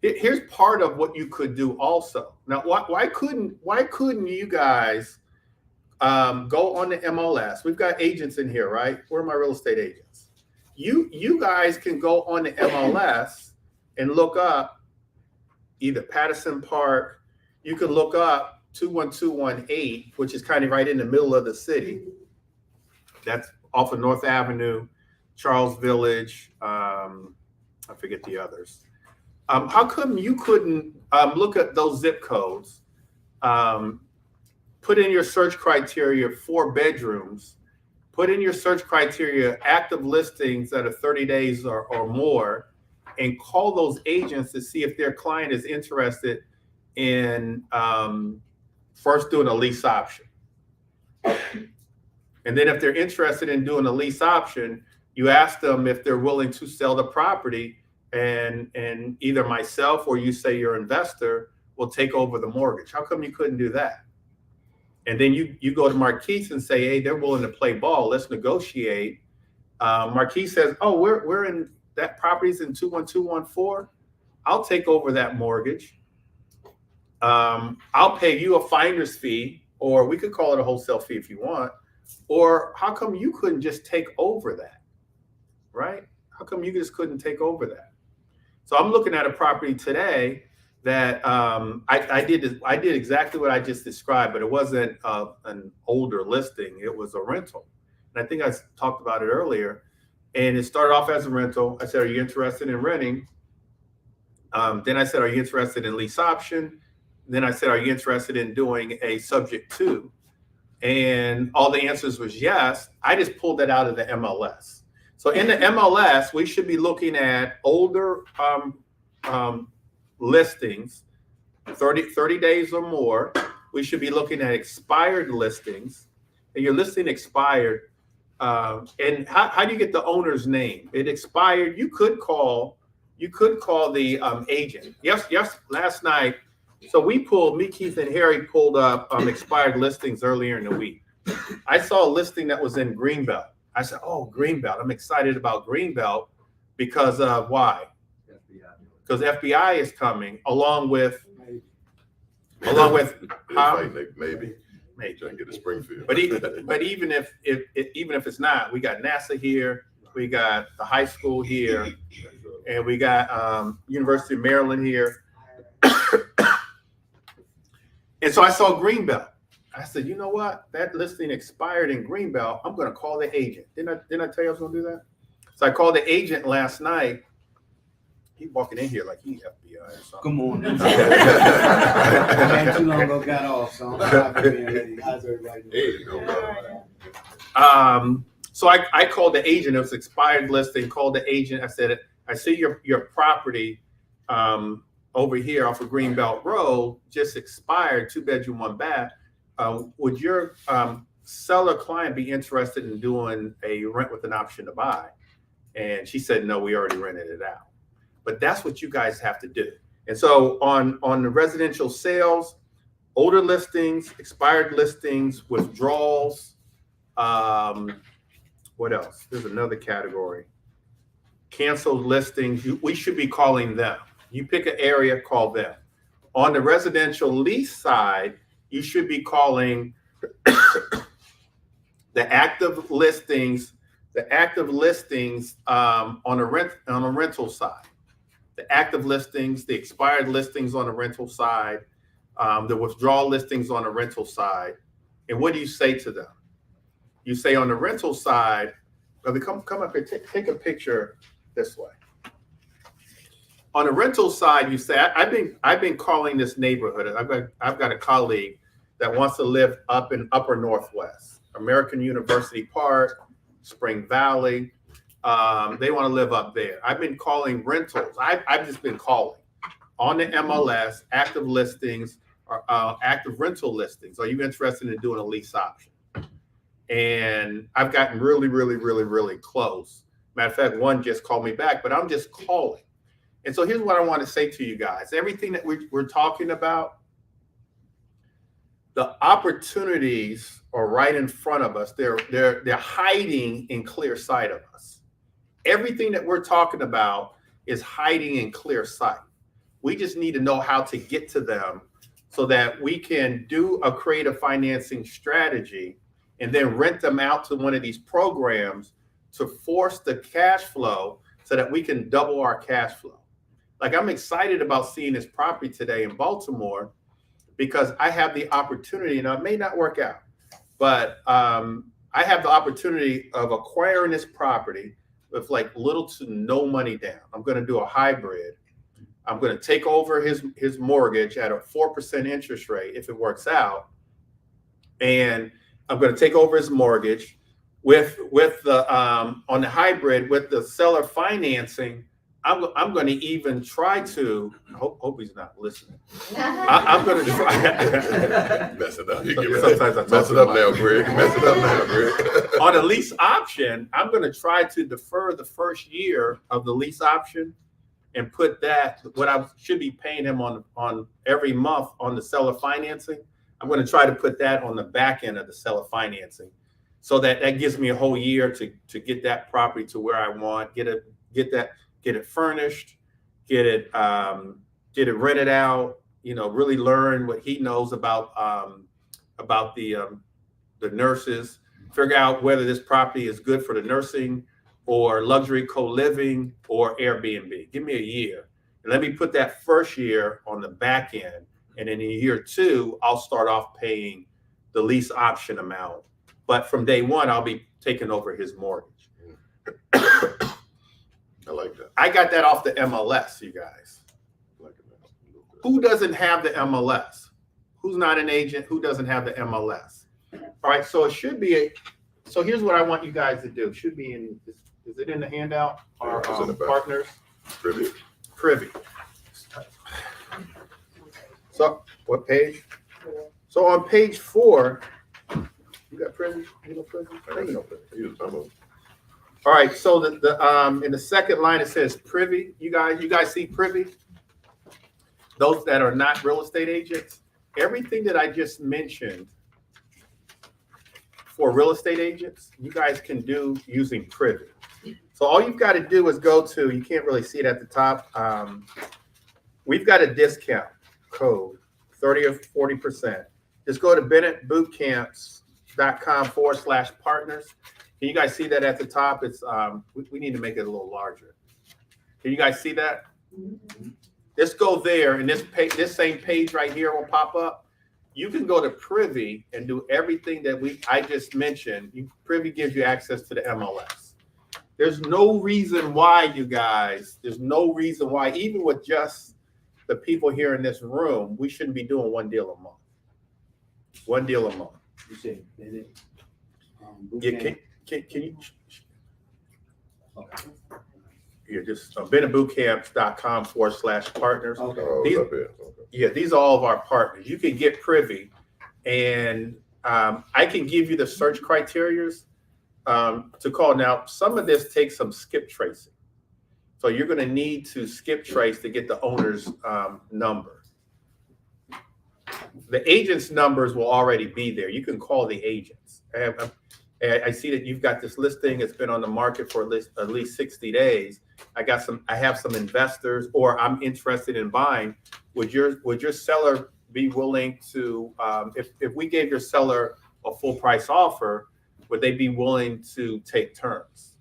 Here's part of what you could do also. Now, why couldn't you guys go on the MLS? We've got agents in here, right? Where are my real estate agents? You guys can go on the MLS and look up either Patterson Park. You can look up 21218, which is kind of right in the middle of the city. That's off of North Avenue, Charles Village. I forget the others. How come you couldn't look at those zip codes, put in your search criteria 4 bedrooms, put in your search criteria active listings that are 30 days or more, and call those agents to see if their client is interested in first doing a lease option. And then if they're interested in doing a lease option, you ask them if they're willing to sell the property, and either myself or you say your investor will take over the mortgage. How come you couldn't do that? And then you go to Marquise and say, hey, they're willing to play ball. Let's negotiate. Marquise says, oh, we're in that property's in 21214. I'll take over that mortgage. I'll pay you a finder's fee, or we could call it a wholesale fee if you want. Or how come you couldn't just take over that, right? How come you just couldn't take over that? So I'm looking at a property today that I did exactly what I just described, but it wasn't an older listing. It was a rental. And I think I talked about it earlier. And it started off as a rental. I said, are you interested in renting? Then I said, are you interested in lease option? Then I said, are you interested in doing a subject to? And all the answers was yes. I just pulled that out of the MLS. So in the MLS, we should be looking at older listings, 30 days or more. We should be looking at expired listings. And your listing expired. And how do you get the owner's name? It expired. You could call the agent. Yes, last night. So me, Keith, and Harry pulled up expired listings earlier in the week. I saw a listing that was in Greenbelt. I said, oh, Greenbelt. I'm excited about Greenbelt because of why? Because FBI is coming along with maybe trying to get to Springfield. But even if it's not, we got NASA here, we got the high school here, and we got University of Maryland here. And so I saw Greenbelt. I said, you know what? That listing expired in Greenbelt. I'm going to call the agent. Didn't I tell you I was going to do that? So I called the agent last night. He's walking in here like he FBI or something. Come on. Man, too long ago got off, so I'm So I called the agent. It was expired listing. Called the agent. I said, I see your property over here off of Greenbelt Road just expired, 2-bedroom, 1-bath. Would your seller client be interested in doing a rent with an option to buy? And she said, no, we already rented it out. But that's what you guys have to do. And so on the residential sales, older listings, expired listings, withdrawals, what else? There's another category. Canceled listings, we should be calling them. You pick an area, call them. On the residential lease side, you should be calling the active listings on a rental side. The active listings, the expired listings on the rental side, the withdrawal listings on the rental side. And what do you say to them? You say on the rental side, come up here, take a picture this way. On the rental side, you say, I've been calling this neighborhood. I've got a colleague that wants to live up in Upper Northwest, American University Park, Spring Valley. They want to live up there. I've been calling rentals. I've just been calling on the MLS, active listings, or active rental listings. Are you interested in doing a lease option? And I've gotten really, really, really, really close. Matter of fact, one just called me back, but I'm just calling. And so here's what I want to say to you guys. Everything that we're talking about, the opportunities are right in front of us. They're hiding in clear sight of us. Everything that we're talking about is hiding in clear sight. We just need to know how to get to them so that we can do a creative financing strategy and then rent them out to one of these programs to force the cash flow so that we can double our cash flow. Like, I'm excited about seeing this property today in Baltimore because I have the opportunity, and it may not work out, but I have the opportunity of acquiring this property with like little to no money down. I'm going to do a hybrid. I'm going to take over his mortgage at a 4% interest rate if it works out. And I'm going to take over his mortgage with the on the hybrid with the seller financing. I'm going to even try to. Hope he's not listening. I'm going to try. Mess it up. Sometimes I mess it up now, Greg. Mess it up now, Greg. On a lease option, I'm going to try to defer the first year of the lease option and put that, what I should be paying him on every month on the seller financing. I'm going to try to put that on the back end of the seller financing, so that gives me a whole year to get that property to where I want, get it furnished, get it rented out, really learn what he knows about the nurses, figure out whether this property is good for the nursing or luxury co-living or Airbnb. Give me a year. And let me put that first year on the back end. And in year 2, I'll start off paying the lease option amount. But from day 1, I'll be taking over his mortgage. I like that. I got that off the MLS, you guys. Who doesn't have the MLS? Who's not an agent? Who doesn't have the MLS? All right, so it should be so here's what I want you guys to do. It should be in, is it in the handout? Our partners? Privy. So what page? So on page 4, you got Privy? You know Privy? You know Privy. All right, so the in the second line it says Privy. You guys see Privy? Those that are not real estate agents, everything that I just mentioned for real estate agents, you guys can do using Privy. So all you've got to do is go to, you can't really see it at the top. We've got a discount code, 30 or 40%. Just go to BennettBootcamps.com/partners. Can you guys see that at the top? It's we need to make it a little larger. Can you guys see that? Just go there, and this same page right here will pop up. You can go to Privy and do everything that I just mentioned. Privy gives you access to the MLS. There's no reason why, you guys. There's no reason why, even with just the people here in this room, we shouldn't be doing one deal a month. One deal a month. You say Bennett, Yeah, can you? Okay. Yeah, just BennettBootcamps.com/partners. These are all of our partners. You can get Privy, and I can give you the search criterias to call. Now, some of this takes some skip tracing. So you're going to need to skip trace to get the owner's number. The agent's numbers will already be there. You can call the agents. I see that you've got this listing. It's been on the market for at least 60 days. I have some investors, or I'm interested in buying. Would your seller be willing to, if we gave your seller a full price offer, would they be willing to take terms?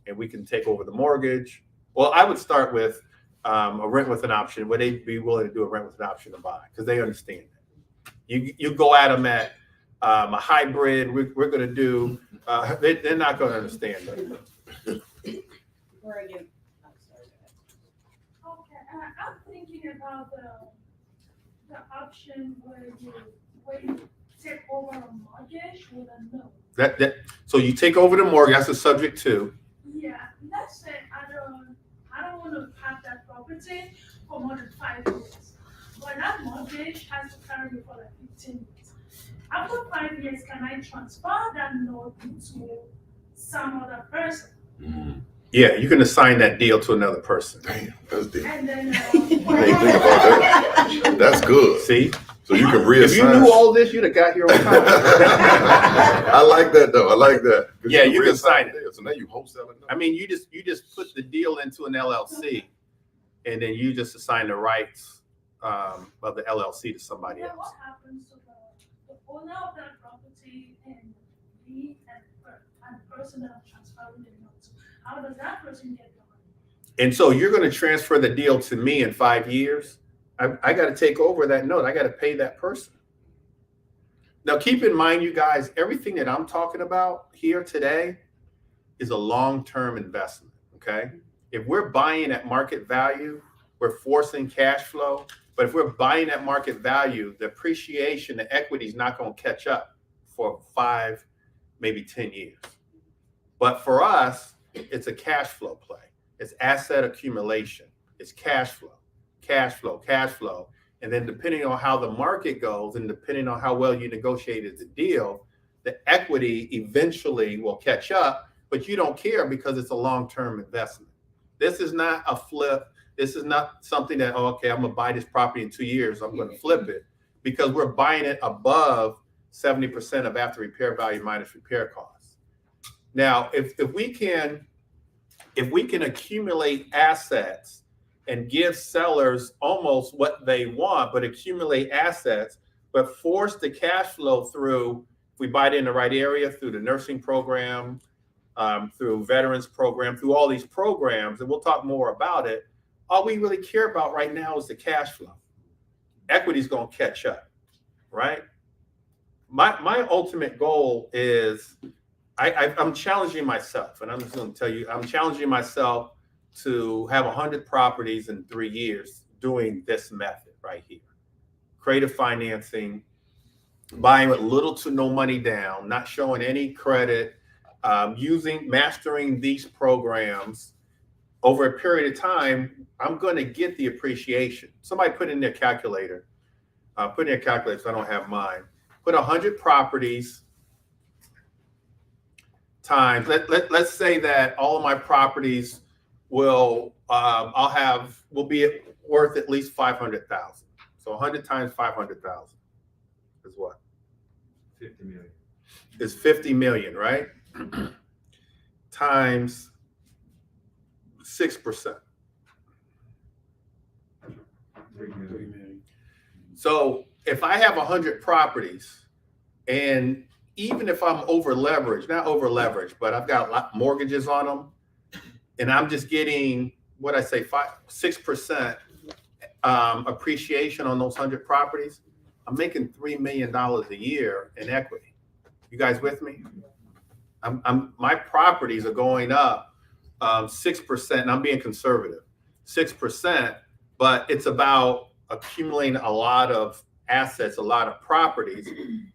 And we can take over the mortgage. Well, I would start with a rent with an option. Would they be willing to do a rent with an option to buy? Because they understand that. You go at them at a hybrid. We're going to do. They're not going to understand that. Okay, I'm thinking about the option where you take over a mortgage with a note. So you take over the mortgage. That's a subject to. Yeah, let's say I don't want to have that property for more than 5 years, but that mortgage has to carry me for like 15 years. After 5 years, can I transfer that note to some other person? Yeah, you can assign that deal to another person. Damn, that's deep. And then I didn't think about that. That's good. See? So you can reassign. If you knew all this, you'd have got here on time. I like that though. I like that. Yeah, you can sign it. So now you wholesale it. I mean, you just put the deal into an LLC, and then you just assign the rights of the LLC to somebody then else. what happens to the owner of that property and me and the person that I'm transferring the note to? How does that person get the money? And so you're going to transfer the deal to me in 5 years. I got to take over that note. I got to pay that person. Now, keep in mind, you guys, everything that I'm talking about here today is a long-term investment, okay? If we're buying at market value, we're forcing cash flow. But if we're buying at market value, the appreciation, the equity is not going to catch up for 5, maybe 10 years. But for us, it's a cash flow play. It's asset accumulation. It's cash flow, cash flow, cash flow. And then depending on how the market goes and depending on how well you negotiated the deal, the equity eventually will catch up, but you don't care because it's a long-term investment. This is not a flip. This is not something that, oh, okay, I'm gonna buy this property in 2 years, I'm gonna flip it, because we're buying it above 70% of after repair value minus repair costs. Now, if we can accumulate assets and give sellers almost what they want, but accumulate assets, but force the cash flow through, if we buy it in the right area, through the nursing program, through veterans program, through all these programs, and we'll talk more about it. All we really care about right now is the cash flow. Equity's gonna catch up, right? My ultimate goal is, I'm challenging myself, and I'm just gonna tell you, I'm challenging myself to have 100 properties in 3 years doing this method right here. Creative financing, buying with little to no money down, not showing any credit, mastering these programs over a period of time. I'm going to get the appreciation. Somebody put in their calculator, so I don't have mine. Put 100 properties times, let's say that all of my properties will be worth at least 500,000. So 100 times 500,000 is what? 50 million. Is 50 million, right? Times 6%. 3 million. So if I have 100 properties, and even if I'm not over leveraged, but I've got a lot mortgages on them, and I'm just getting, 6% appreciation on those 100 properties, I'm making $3 million a year in equity. You guys with me? My properties are going up 6%, and I'm being conservative, 6%, but it's about accumulating a lot of assets, a lot of properties.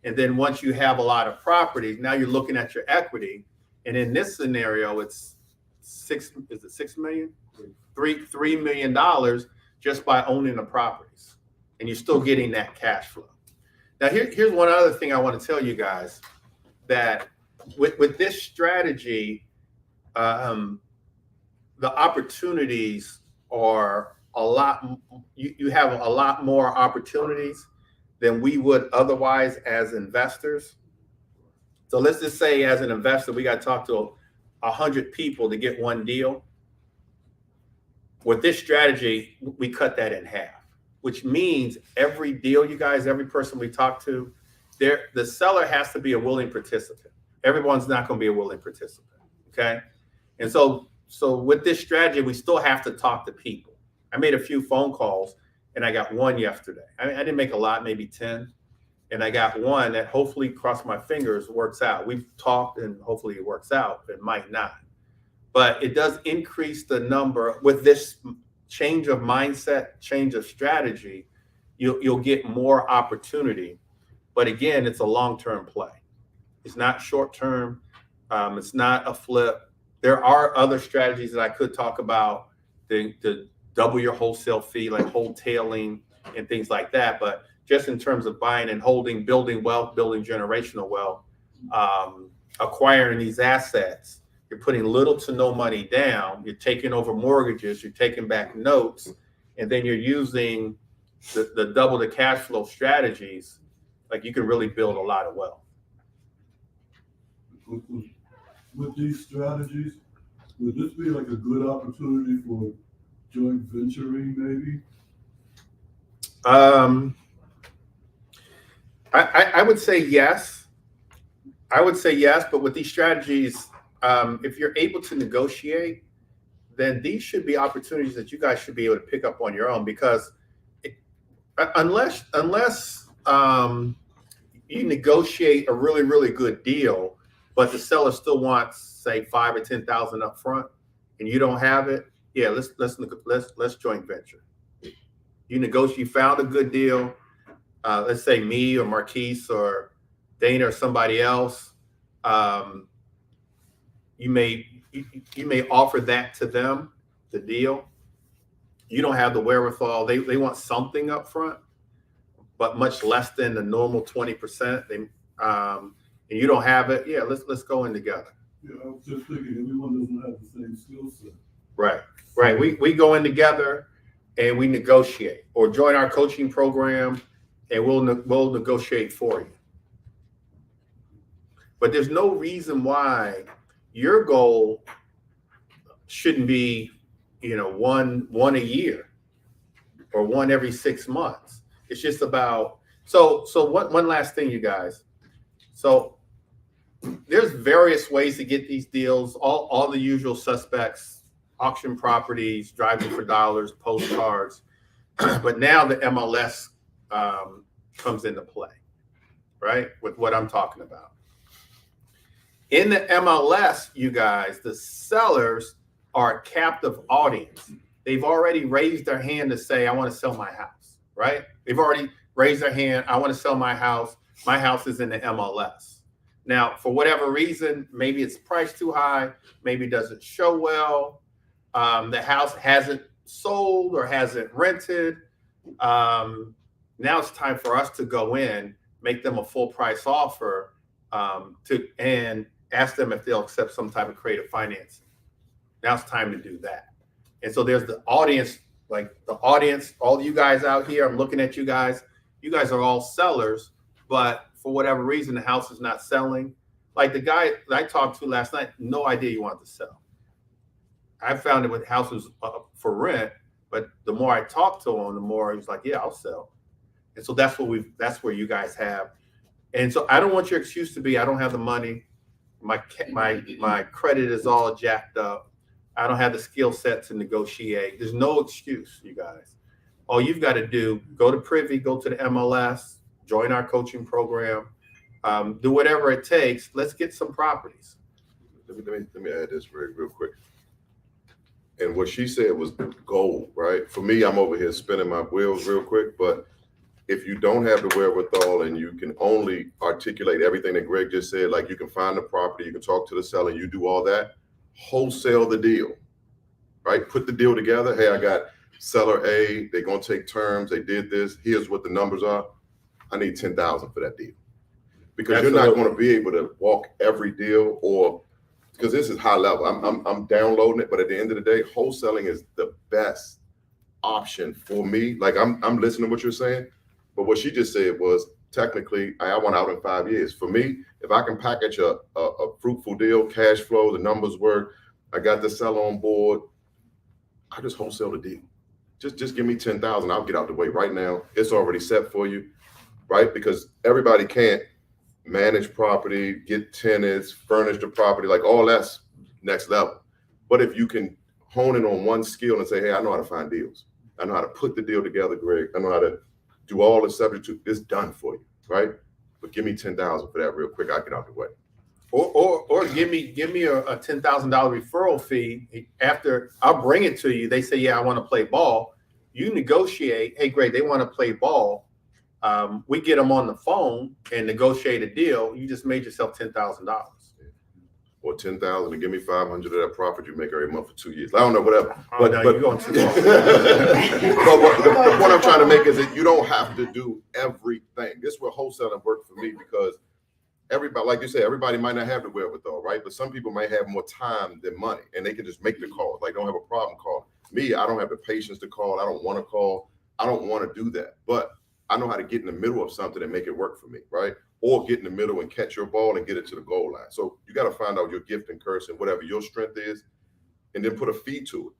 And then once you have a lot of properties, now you're looking at your equity. And in this scenario, it's $6 million? $3 million just by owning the properties. And you're still getting that cash flow. Now, here's one other thing I want to tell you guys, that with this strategy, the opportunities are a lot. You have a lot more opportunities than we would otherwise as investors. So let's just say, as an investor, we got to talk to 100 people to get one deal. With this strategy, we cut that in half, which means every deal, you guys, every person we talk to, the seller has to be a willing participant. Everyone's not going to be a willing participant, okay? And so with this strategy, we still have to talk to people. I made a few phone calls, and I got one yesterday. I didn't make a lot, maybe 10. And I got one that, hopefully, cross my fingers, works out. We've talked, and hopefully it works out. It might not. But it does increase the number. With this change of mindset, change of strategy, you'll get more opportunity. But again, it's a long-term play. It's not short-term. It's not a flip. There are other strategies that I could talk about to double your wholesale fee, like wholetailing and things like that. But just in terms of buying and holding, building wealth, building generational wealth, acquiring these assets, you're putting little to no money down. You're taking over mortgages. You're taking back notes. And then you're using the double the cash flow strategies. Like, you can really build a lot of wealth. With these strategies, would this be like a good opportunity for joint venturing, maybe? I would say yes. I would say yes, but with these strategies, if you're able to negotiate, then these should be opportunities that you guys should be able to pick up on your own, because unless you negotiate a really, really good deal, but the seller still wants, say, $5,000 or $10,000 up front, and you don't have it, yeah, let's joint venture. You negotiate, you found a good deal. Let's say me or Marquise or Dana or somebody else. You may offer that to them, the deal, you don't have the wherewithal. They want something up front, but much less than the normal 20%. And you don't have it. Yeah, let's go in together. Yeah, I was just thinking, everyone doesn't have the same skill set. Right. We go in together and we negotiate, or join our coaching program, and we'll negotiate for you. But there's no reason why your goal shouldn't be, one a year or one every 6 months. It's just about, so one last thing, you guys. So there's various ways to get these deals, all the usual suspects: auction properties, driving for dollars, postcards. But now the MLS comes into play, right? With what I'm talking about. In the MLS, you guys, the sellers are a captive audience. They've already raised their hand to say, I want to sell my house, right? They've already raised their hand. I want to sell my house. My house is in the MLS. Now, for whatever reason, maybe it's priced too high, maybe it doesn't show well, the house hasn't sold or hasn't rented. Now it's time for us to go in, make them a full price offer, and ask them if they'll accept some type of creative financing. Now it's time to do that. And so there's the audience, all you guys out here, I'm looking at you guys are all sellers, but for whatever reason, the house is not selling. Like the guy that I talked to last night, no idea he wanted to sell. I found it with houses for rent, but the more I talked to him, the more he was like, yeah, I'll sell. And so that's where you guys have. And so I don't want your excuse to be, I don't have the money. My credit is all jacked up. I don't have the skill set to negotiate. There's no excuse, you guys. All you've got to do, go to Privy, go to the MLS, join our coaching program, do whatever it takes. Let's get some properties. Let me add this real quick. And what she said was gold, right? For me, I'm over here spinning my wheels real quick, but if you don't have the wherewithal and you can only articulate everything that Greg just said, like you can find the property, you can talk to the seller, you do all that, wholesale the deal, right? Put the deal together. Hey, I got seller A, they're going to take terms. They did this. Here's what the numbers are. I need $10,000 for that deal. Because You're not going to be able to walk every deal, or because this is high level. I'm downloading it, but at the end of the day, wholesaling is the best option for me. Like I'm listening to what you're saying, but what she just said was technically I want out in 5 years. For me, if I can package a fruitful deal, cash flow, the numbers work, I got the seller on board, I just wholesale the deal. Just give me $10,000. I'll get out the way right now. It's already set for you, right? Because everybody can't manage property, get tenants, furnish the property, like all that's next level. But if you can hone in on one skill and say, hey, I know how to find deals. I know how to put the deal together, Greg. I know how to do all the subject to it's done for you, right? But give me $10,000 for that real quick. I'll get out the way. Or give me a $10,000 referral fee. After I'll bring it to you, they say, yeah, I want to play ball. You negotiate, hey, Greg, they want to play ball. We get them on the phone and negotiate a deal. You just made yourself $10,000. Or $10,000 and give me $500 of that profit you make every month for 2 years. I don't know, whatever. But you're going too far. But the point I'm trying to make is that you don't have to do everything. This is where wholesaling worked for me, because everybody, like you said, everybody might not have the wherewithal, right? But some people might have more time than money, and they can just make the call. Like, don't have a problem calling. Me, I don't have the patience to call. I don't want to call. I don't want to do that. But I know how to get in the middle of something and make it work for me, right? Or get in the middle and catch your ball and get it to the goal line. So you got to find out your gift and curse and whatever your strength is, and then put a fee to it.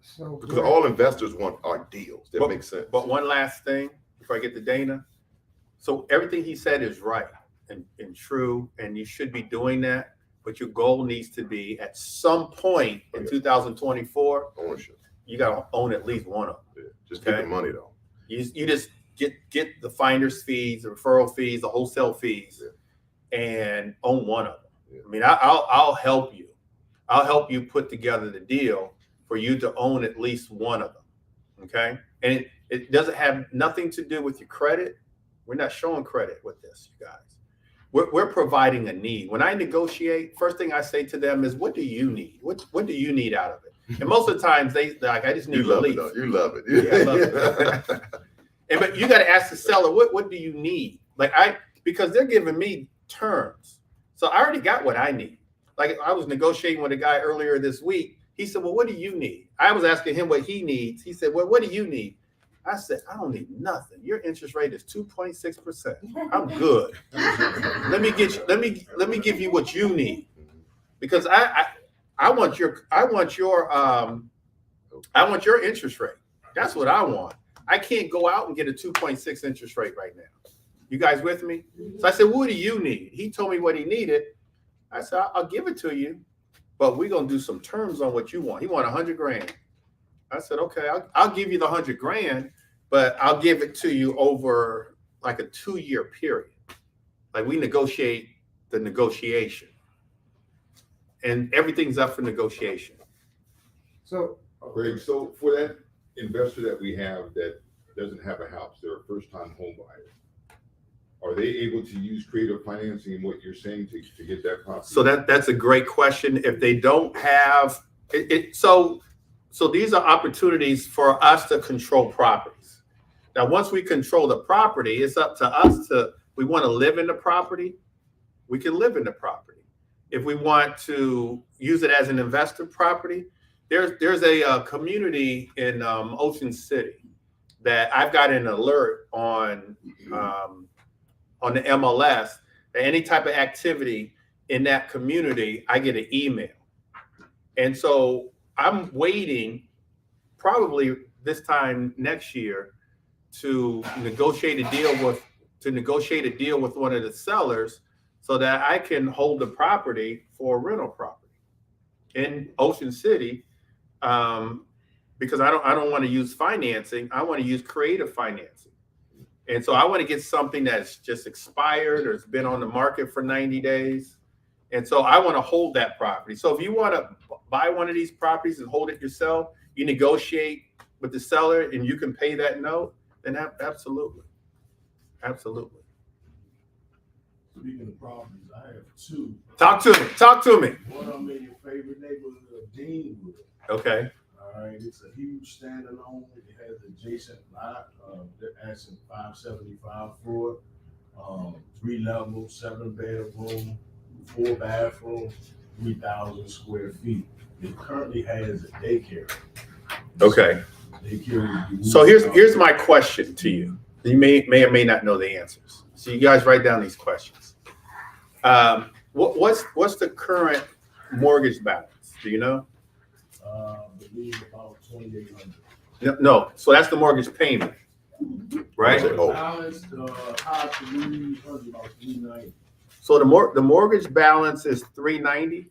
So because all investors want are deals. That makes sense. But one last thing before I get to Dana. So everything he said is right and true, and you should be doing that. But your goal needs to be at some point in 2024, ownership. You got to own at least one of them. Yeah. Just get the money though. You just get the finder's fees, the referral fees, the wholesale fees, and own one of them. Yeah. I mean, I'll help you. I'll help you put together the deal for you to own at least one of them. Okay, and it doesn't have nothing to do with your credit. We're not showing credit with this, you guys. We're providing a need. When I negotiate, first thing I say to them is, what do you need? What do you need out of it? And most of the times they like, I just need You love relief. it, though. You love it. Yeah, I love it. And but you got to ask the seller, what do you need? Like because they're giving me terms, so I already got what I need. Like I was negotiating with a guy earlier this week. He said, "Well, what do you need?" I was asking him what he needs. He said, "Well, what do you need?" I said, "I don't need nothing. Your interest rate is 2.6%. I'm good. Let me give you what you need, because I want your interest rate. That's what I want. I can't go out and get a 2.6 interest rate right now. You guys with me?" So I said, "What do you need?" He told me what he needed. I said, "I'll give it to you, but we're gonna do some terms on what you want." He wanted 100 grand. I said, "Okay, I'll give you the 100 grand, but I'll give it to you over like a 2-year period. Like we negotiate the negotiation, and everything's up for negotiation." So, Greg, so for that investor that we have that doesn't have a house, they're a first-time home buyer, are they able to use creative financing in what you're saying to get that property? So that's a great question. If they don't have it, so these are opportunities for us to control properties. Now, once we control the property, it's up to us we want to live in the property, we can live in the property. If we want to use it as an investor property, there's a community in Ocean City that I've got an alert on the MLS that any type of activity in that community, I get an email. And so I'm waiting probably this time next year to negotiate a deal with one of the sellers so that I can hold the property for a rental property in Ocean City, because I don't want to use financing. I want to use creative financing. And so I want to get something that's just expired or it's been on the market for 90 days. And so I want to hold that property. So if you want to buy one of these properties and hold it yourself, you negotiate with the seller and you can pay that note, then absolutely. Absolutely. Speaking of properties, I have two. Talk to me. One of them in your favorite neighborhood of Deanwood. Okay. All right, it's a huge standalone. It has adjacent lot. They're asking $575 for it. 3 levels, 7 bedroom, 4 bathroom, 3,000 square feet. It currently has a daycare. Okay. Daycare. So here's my question to you. You may or may not know the answers. So you guys write down these questions. What's the current mortgage balance? Do you know? I believe about $2,800. No. So that's the mortgage payment, right? Balance, high to lose, about $390. So the mortgage balance is $390,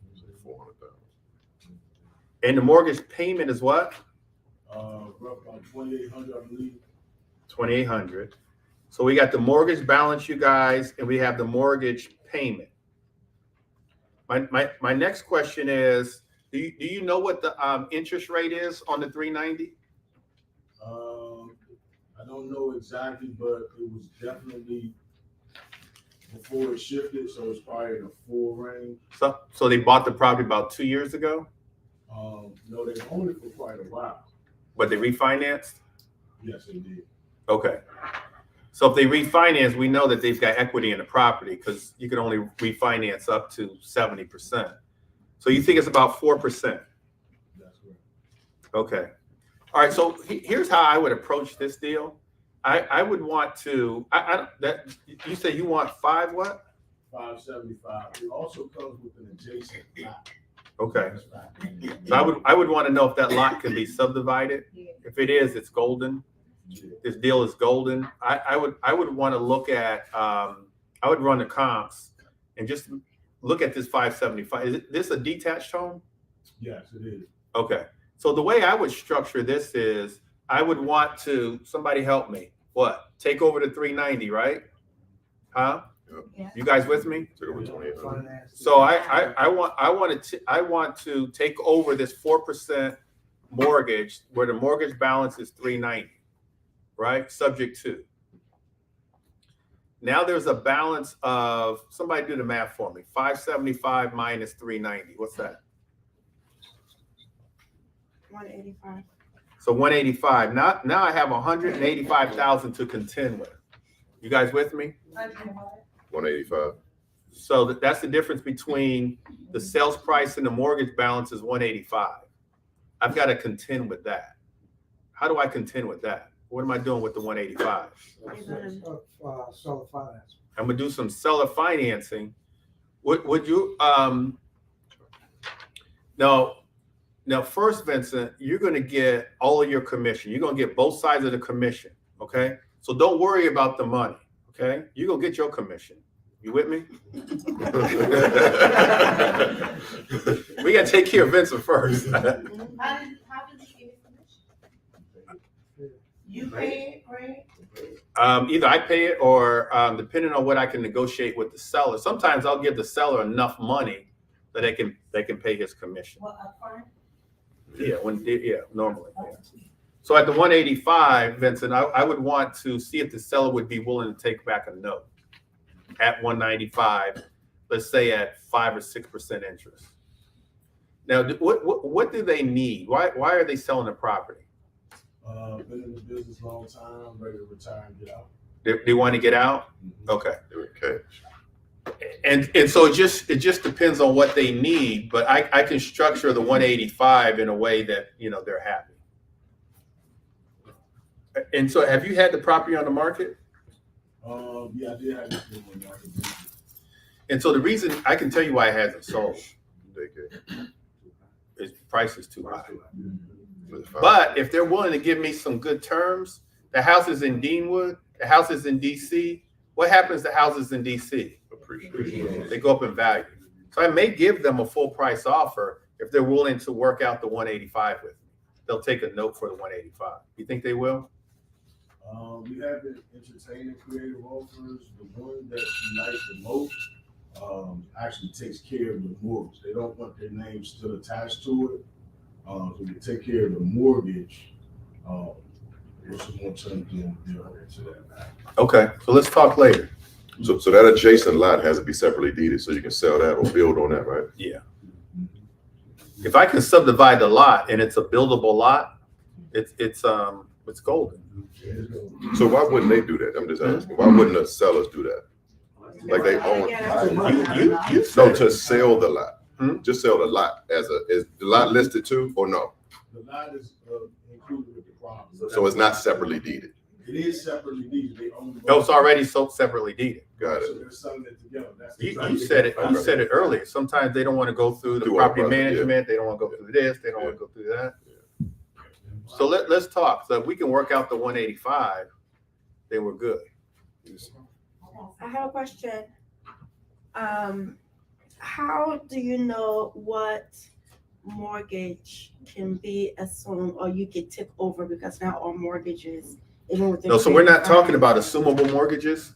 and the mortgage payment is what? About $2,800, I believe. $2,800. So we got the mortgage balance, you guys, and we have the mortgage payment. My next question is, do you know what the interest rate is on the $390? I don't know exactly, but it was definitely before it shifted, so it's probably in a 4 range. So they bought the property about 2 years ago? No, they owned it for quite a while. But they refinanced? Yes, they did. Okay. So if they refinance, we know that they've got equity in the property because you can only refinance up to 70%. So you think it's about 4%? That's right. Okay. All right. So here's how I would approach this deal. I would want to. That you say you want 5 what? 575. It also comes with an adjacent lot. Okay. So I would want to know if that lot can be subdivided. If it is, it's golden. This deal is golden. I would want to look at. I would run the comps and just look at this 575. Is this a detached home? Yes, it is. Okay. So the way I would structure this is I would want to, somebody help me. What? Take over the 390, right? Huh? Yeah. You guys with me? Took over 2,800. So I want to take over this 4% mortgage where the mortgage balance is 390, right? Subject to. Now there's a balance of, somebody do the math for me. 575 minus 390. What's that? 185. So 185. Now I have 185,000 to contend with. You guys with me? 185. So that's the difference between the sales price and the mortgage balance is 185. I've got to contend with that. How do I contend with that? What am I doing with the 185? Seller finance. I'm gonna do some seller financing. Would you now first, Vincent, you're gonna get all of your commission. You're gonna get both sides of the commission. Okay. So don't worry about the money. Okay. You're gonna get your commission. You with me? We gotta take care of Vincent first. How did you get his commission? You pay it, Greg? Either I pay it or depending on what I can negotiate with the seller. Sometimes I'll give the seller enough money that they can pay his commission. What, upfront? Yeah, normally. Yeah. So at the 185, Vincent, I would want to see if the seller would be willing to take back a note at 195, let's say at 5 or 6% interest. Now, what do they need? Why are they selling the property? Been in the business a long time, ready to retire and get out. They want to get out? Okay. Okay. And so it just depends on what they need, but I can structure the 185 in a way that, they're happy. And so have you had the property on the market? Yeah, I did have this one on the market. And so the reason I can tell you why it hasn't sold is price is too high. But if they're willing to give me some good terms, the house is in Deanwood, the house is in DC. What happens to houses in DC? Appreciate. They go up in value. So I may give them a full price offer if they're willing to work out the 185 with me. They'll take a note for the 185. You think they will? We have been entertaining creative offers. The one that we like the most actually takes care of the mortgage. They don't want their name still attached to it. So we take care of the mortgage. With some more terms than into that. Okay, so let's talk later. So that adjacent lot has to be separately deeded so you can sell that or build on that, right? Yeah. If I can subdivide the lot and it's a buildable lot, it's golden. So why wouldn't they do that? I'm just asking. Why wouldn't the sellers do that? Like they own no, to sell the lot. Just sell the lot is the lot listed too or no? The lot is included with the property. So it's not separately deeded. It is separately deeded. They own the. No, it's already sold separately deeded. Got So it. they're selling it together. That's You said it. You said it earlier. Sometimes they don't want to go through the Do all property the process, management. They don't want to go through this. They don't want to go through that. So let's talk. So if we can work out the 185, then we're good. I have a question. How do you know what mortgage can be assumed or you can take over, because now all mortgages, even with No, so we're not talking about assumable mortgages.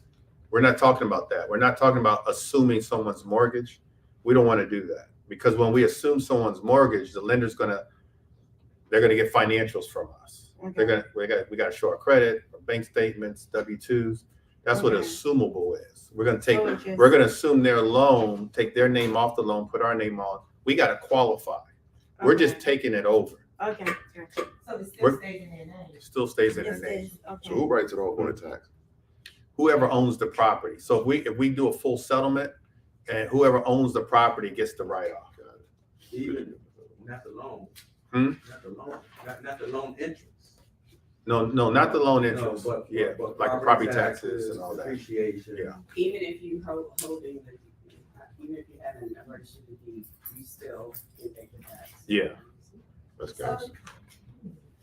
We're not talking about that. We're not talking about assuming someone's mortgage. We don't want to do that because when we assume someone's mortgage, the lender's they're gonna get financials from us. Okay. We got to show our credit, our bank statements, W-2s. That's what Okay. assumable is. We're gonna So gonna assume their loan, take their name off the loan, put our name on. We got to qualify. We're just Okay. taking it over. Okay, gotcha. So it still We're- stays in their name. It still stays in their Yes, name. it is. Okay. So who writes it off on the tax? Whoever owns the property. So if we do a full settlement, and whoever owns the property gets the write-off. Even not the loan. Hmm? Not the loan, not the loan interest. No, not the loan interest. No, but- Yeah, but like the property taxes and all that. Depreciation. Yeah. Even if you holding the, even if you have an emergency deed, you still can take the tax. Yeah. That's guys.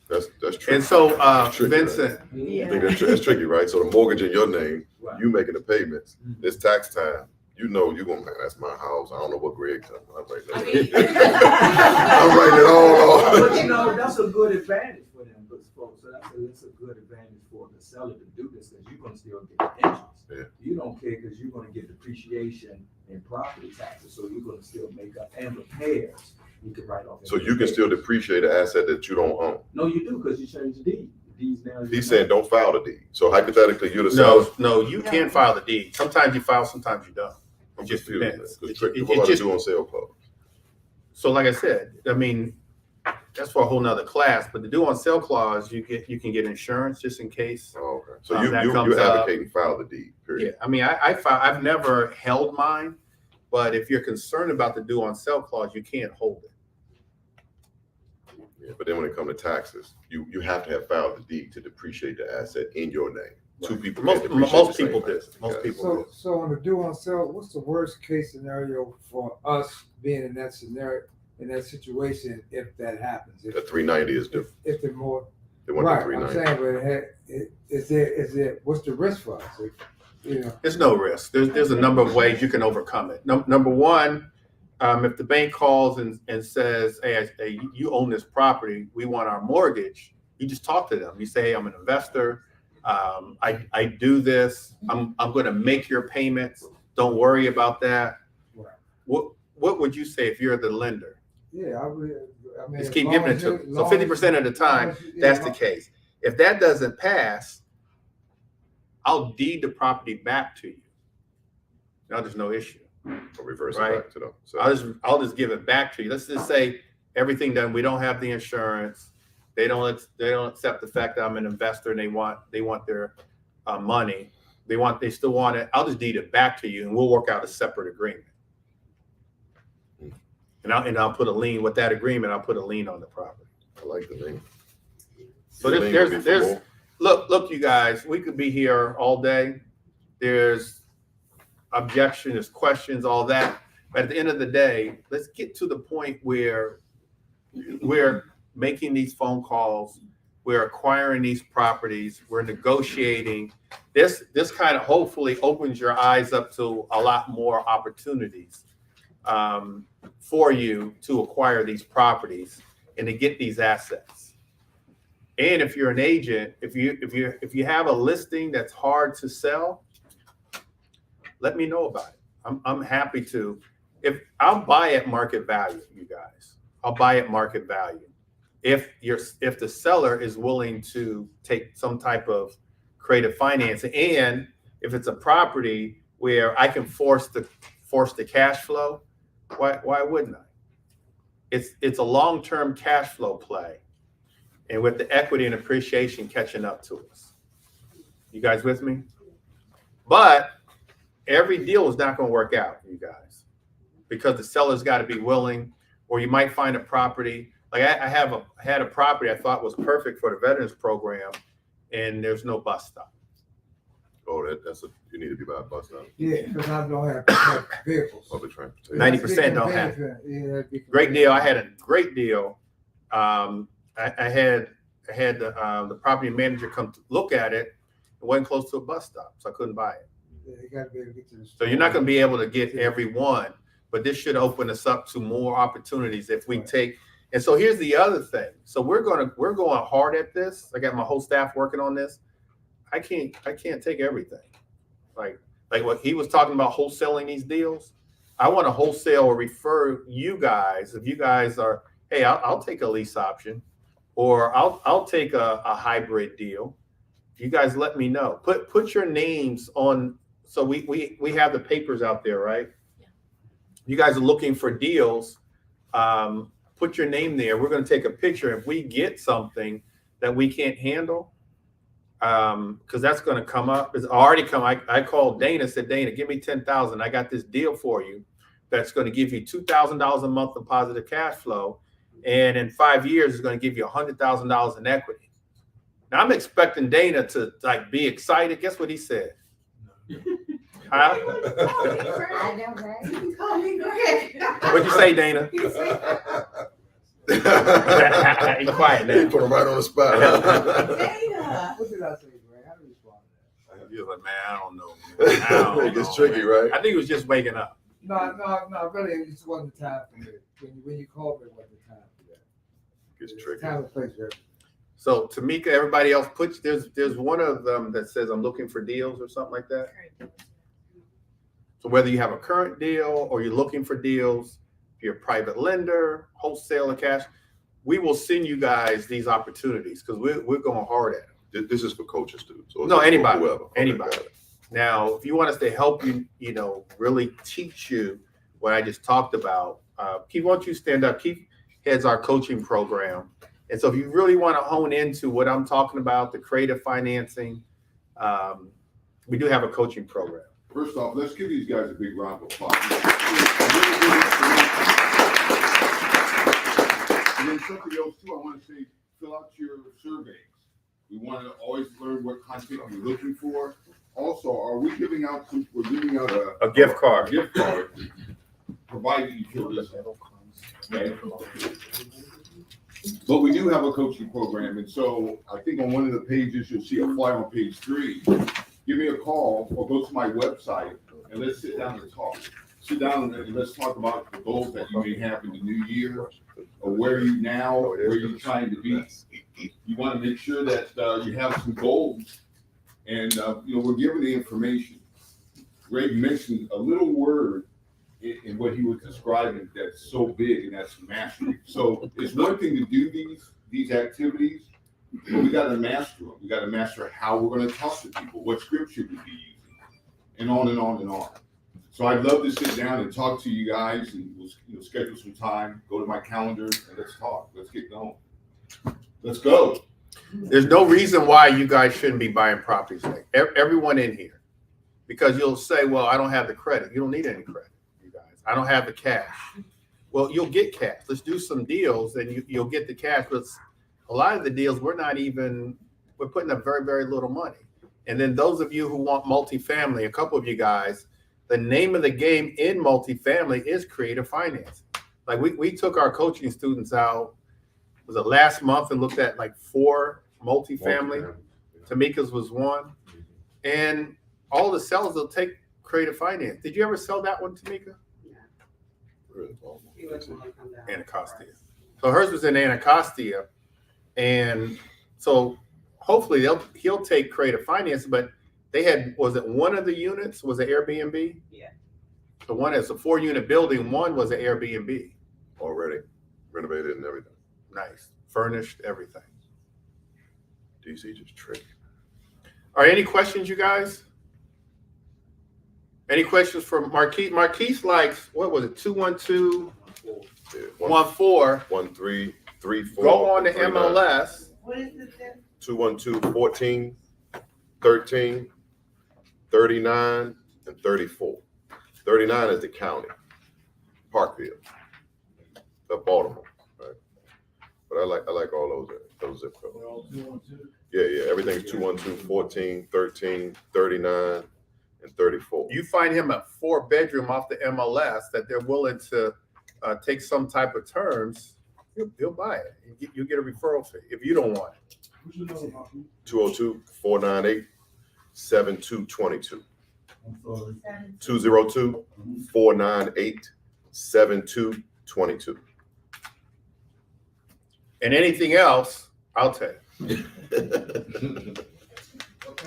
That's true. And so, Tricky, right? Vincent, I Yeah. think that's tricky, right? So the mortgage in your name, Right. you making the payments. It's tax time. You know you're gonna, man, that's my house. I don't know what Greg talking about right now. I'm writing it all off. But you know, that's a good advantage for them, those folks. So that's a good advantage for the seller to do this, because you're gonna still get the interest. Yeah. You don't care because you're gonna get depreciation and property taxes, so you're gonna still make up and repairs. You can write off. So you can still depreciate an asset that you don't own. No, you do, because you changed the deed. The deed's now. He's saying don't file the deed. So hypothetically, you're the seller. no, you can file the deed. Sometimes you file, sometimes you don't. I'm It just confused, depends. man. It What about just- do on sale close? So like I said, I mean, that's for a whole nother class. But the due on sale clause, you can get insurance just in case. Oh, okay. So that you comes advocating file the deed, Yeah, period. I mean, I've never held mine, but if you're concerned about the due on sale clause, you can't hold it. Yeah, but then when it comes to taxes, you have to have filed the deed to depreciate the asset in your name. Two people can't depreciate the Most same people do. asset. Most Got it. people So, do. so on the due on sale, what's the worst case scenario for us being in that scenario, in that situation, if that happens? The 390 is different. If the more, They want the right, I'm 390. saying, but is there, what's the risk for us? If, you know, There's no risk. There's a number of ways you can overcome it. Number one, if the bank calls and says, hey, you own this property, we want our mortgage, you just talk to them. You say, hey, I'm an investor. I do this. I'm going to make your payments. Don't worry about that. Right. What would you say if you're the lender? yeah, I mean, Just as keep long giving it as to you- them. So long as- 50% of the time, that's the case. If that doesn't pass, I'll deed the property back to you. Now there's no issue. Or reverse Right. it back to them. So I'll just give it back to you. Let's just say everything done. We don't have the insurance. They don't accept the fact that I'm an investor and they want their money. They still want it. I'll just deed it back to you and we'll work out a separate agreement. And I'll put a lien with that agreement. I'll put a lien on the property. I like the name. So The lien would be for there's more. look, you guys, we could be here all day. There's objection, there's questions, all that. But at the end of the day, let's get to the point where we're making these phone calls, we're acquiring these properties, we're negotiating. This kind of hopefully opens your eyes up to a lot more opportunities for you to acquire these properties and to get these assets. And if you're an agent, if you have a listing that's hard to sell, let me know about it. I'm happy to. If I'll buy at market value, you guys. I'll buy at market value. If the seller is willing to take some type of creative financing, and if it's a property where I can force the cash flow, why wouldn't I? It's a long-term cash flow play. And with the equity and appreciation catching up to us. You guys with me? But every deal is not going to work out, you guys, because the seller's got to be willing, or you might find a property. Like I had a property I thought was perfect for the veterans program, and there's no bus stop. Oh, you need to be by a bus stop. Yeah, because I don't have vehicles. Public transportation. 90% don't have. Yeah, Great deal. I had a great deal. I had the property manager come to look at it. It wasn't close to a bus stop, so I couldn't buy it. Yeah, you gotta be able to get to the So store. you're not going to be able to get every one, but this should open us up to more opportunities if we take. And so here's the other thing. So we're going hard at this. I got my whole staff working on this. I can't take everything. Like what he was talking about, wholesaling these deals. I want to wholesale or refer you guys. If you guys are, hey, I'll take a lease option, or I'll take a hybrid deal. You guys let me know. Put your names on. So we have the papers out there, right? Yeah. You guys are looking for deals. Put your name there. We're going to take a picture. If we get something that we can't handle, because that's going to come up. It's already come. I called Dana, said, Dana, give me 10,000. I got this deal for you that's going to give you $2,000 a month of positive cash flow. And in 5 years, it's going to give you $100,000 in equity. Now I'm expecting Dana to be excited. Guess what he said? Huh? I know, right? You call me Greg. What'd you say, Dana? He He's quiet now. put him right on the spot. Dana. What did I say, Greg? How do you respond to that? He was like, man, I don't know. Man. I don't It gets know, tricky, man. right? I think he was just waking up. No, really, it just wasn't the time for me. When you called me, it wasn't the time for that. Gets tricky. Time and place, right? So Tamika, everybody else there's one of them that says I'm looking for deals or something like that. So whether you have a current deal or you're looking for deals, if you're a private lender, wholesale or cash, we will send you guys these opportunities because we're going hard at them. This is for coaches too. So No, it's anybody, whoever. Okay, anybody. got it. Now, if you want us to help you, really teach you what I just talked about, Keith, why don't you stand up? Keith heads our coaching program. And so if you really want to hone into what I'm talking about, the creative financing, we do have a coaching program. First off, let's give these guys a big round of applause. And then something else too, I want to say, fill out your surveys. We want to always learn what content you're looking for. Also, we're giving out A gift card. A gift card, provided you fill this out. Okay. But we do have a coaching program, and so I think on one of the pages, you'll see a flyer on page 3. Give me a call or go to my website and let's sit down and talk. Sit down and let's talk about the goals that you may have in the new year, or where are you now, where you're trying to be. You want to make sure that you have some goals, and we're giving the information. Greg mentioned a little word in what he was describing that's so big, and that's mastery. So it's one thing to do these activities, but we got to master them. We got to master how we're going to talk to people, what script should we be using, and on and on and on. So I'd love to sit down and talk to you guys, and we'll schedule some time, go to my calendar, and let's talk. Let's get going. Let's go. There's no reason why you guys shouldn't be buying properties. Everyone in here, because you'll say, well, I don't have the credit. You don't need any credit, you guys. I don't have the cash. Well, you'll get cash. Let's do some deals, and you'll get the cash. But a lot of the deals, we're putting up very, very little money. And then those of you who want multifamily, a couple of you guys, the name of the game in multifamily is creative financing. Like we took our coaching students out, was it last month, and looked at like 4 multifamily. Tamika's was one. And all the sellers will take creative finance. Did you ever sell that one, Tamika? Anacostia. So hers was in Anacostia. And so hopefully he'll take creative finance, but they had, was it one of the units was an Airbnb? Yeah. The one is a 4-unit building, one was an Airbnb. Already renovated and everything. Nice. Furnished, everything. DC just tricked. All right, any questions, you guys? Any questions for Marquise? Marquise likes, what was it, 212 14 1334. Go on to MLS. What is it then? 212 14 13 39 and 34. 39 is the county, Parkville, Baltimore, right? But I like all those zip codes. Yeah, everything's 212 14 13 39 and 34. You find him a 4-bedroom off the MLS that they're willing to take some type of terms, he'll buy it. You'll get a referral fee if you don't want it. 202 498 7222. 202 498 7222. And anything else, I'll tell you.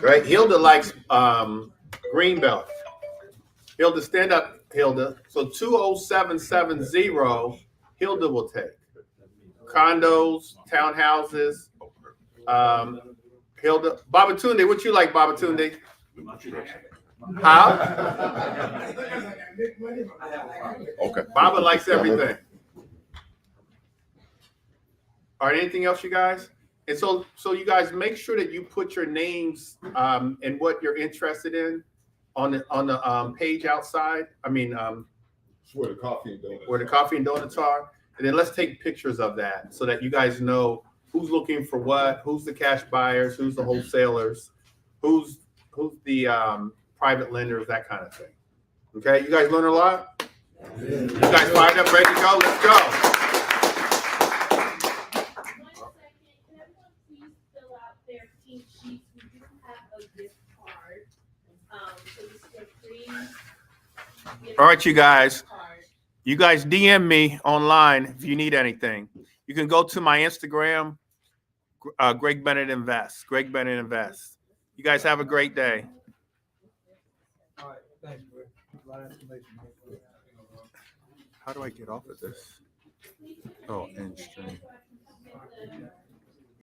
Right? Hilda likes Greenbelt. Hilda, stand up, Hilda. So 20770, Hilda will take. Condos, townhouses. Hilda. Babatunde, what you like, Babatunde? How? Okay. Baba likes everything. All right, anything else, you guys? And so you guys make sure that you put your names and what you're interested in on the page outside. I mean, where the coffee and donuts. Where the coffee and donuts are, and then let's take pictures of that so that you guys know who's looking for what, who's the cash buyers, who's the wholesalers, who's the private lenders, that kind of thing. Okay, you guys learn a lot. You guys fired up, ready to go? Let's go. All right, you guys DM me online if you need anything. You can go to my Instagram, Greg Bennett Invest. Greg Bennett Invest. You guys have a great day. All right, thanks, Greg. A lot of information. How do I get off of this? Oh, end stream.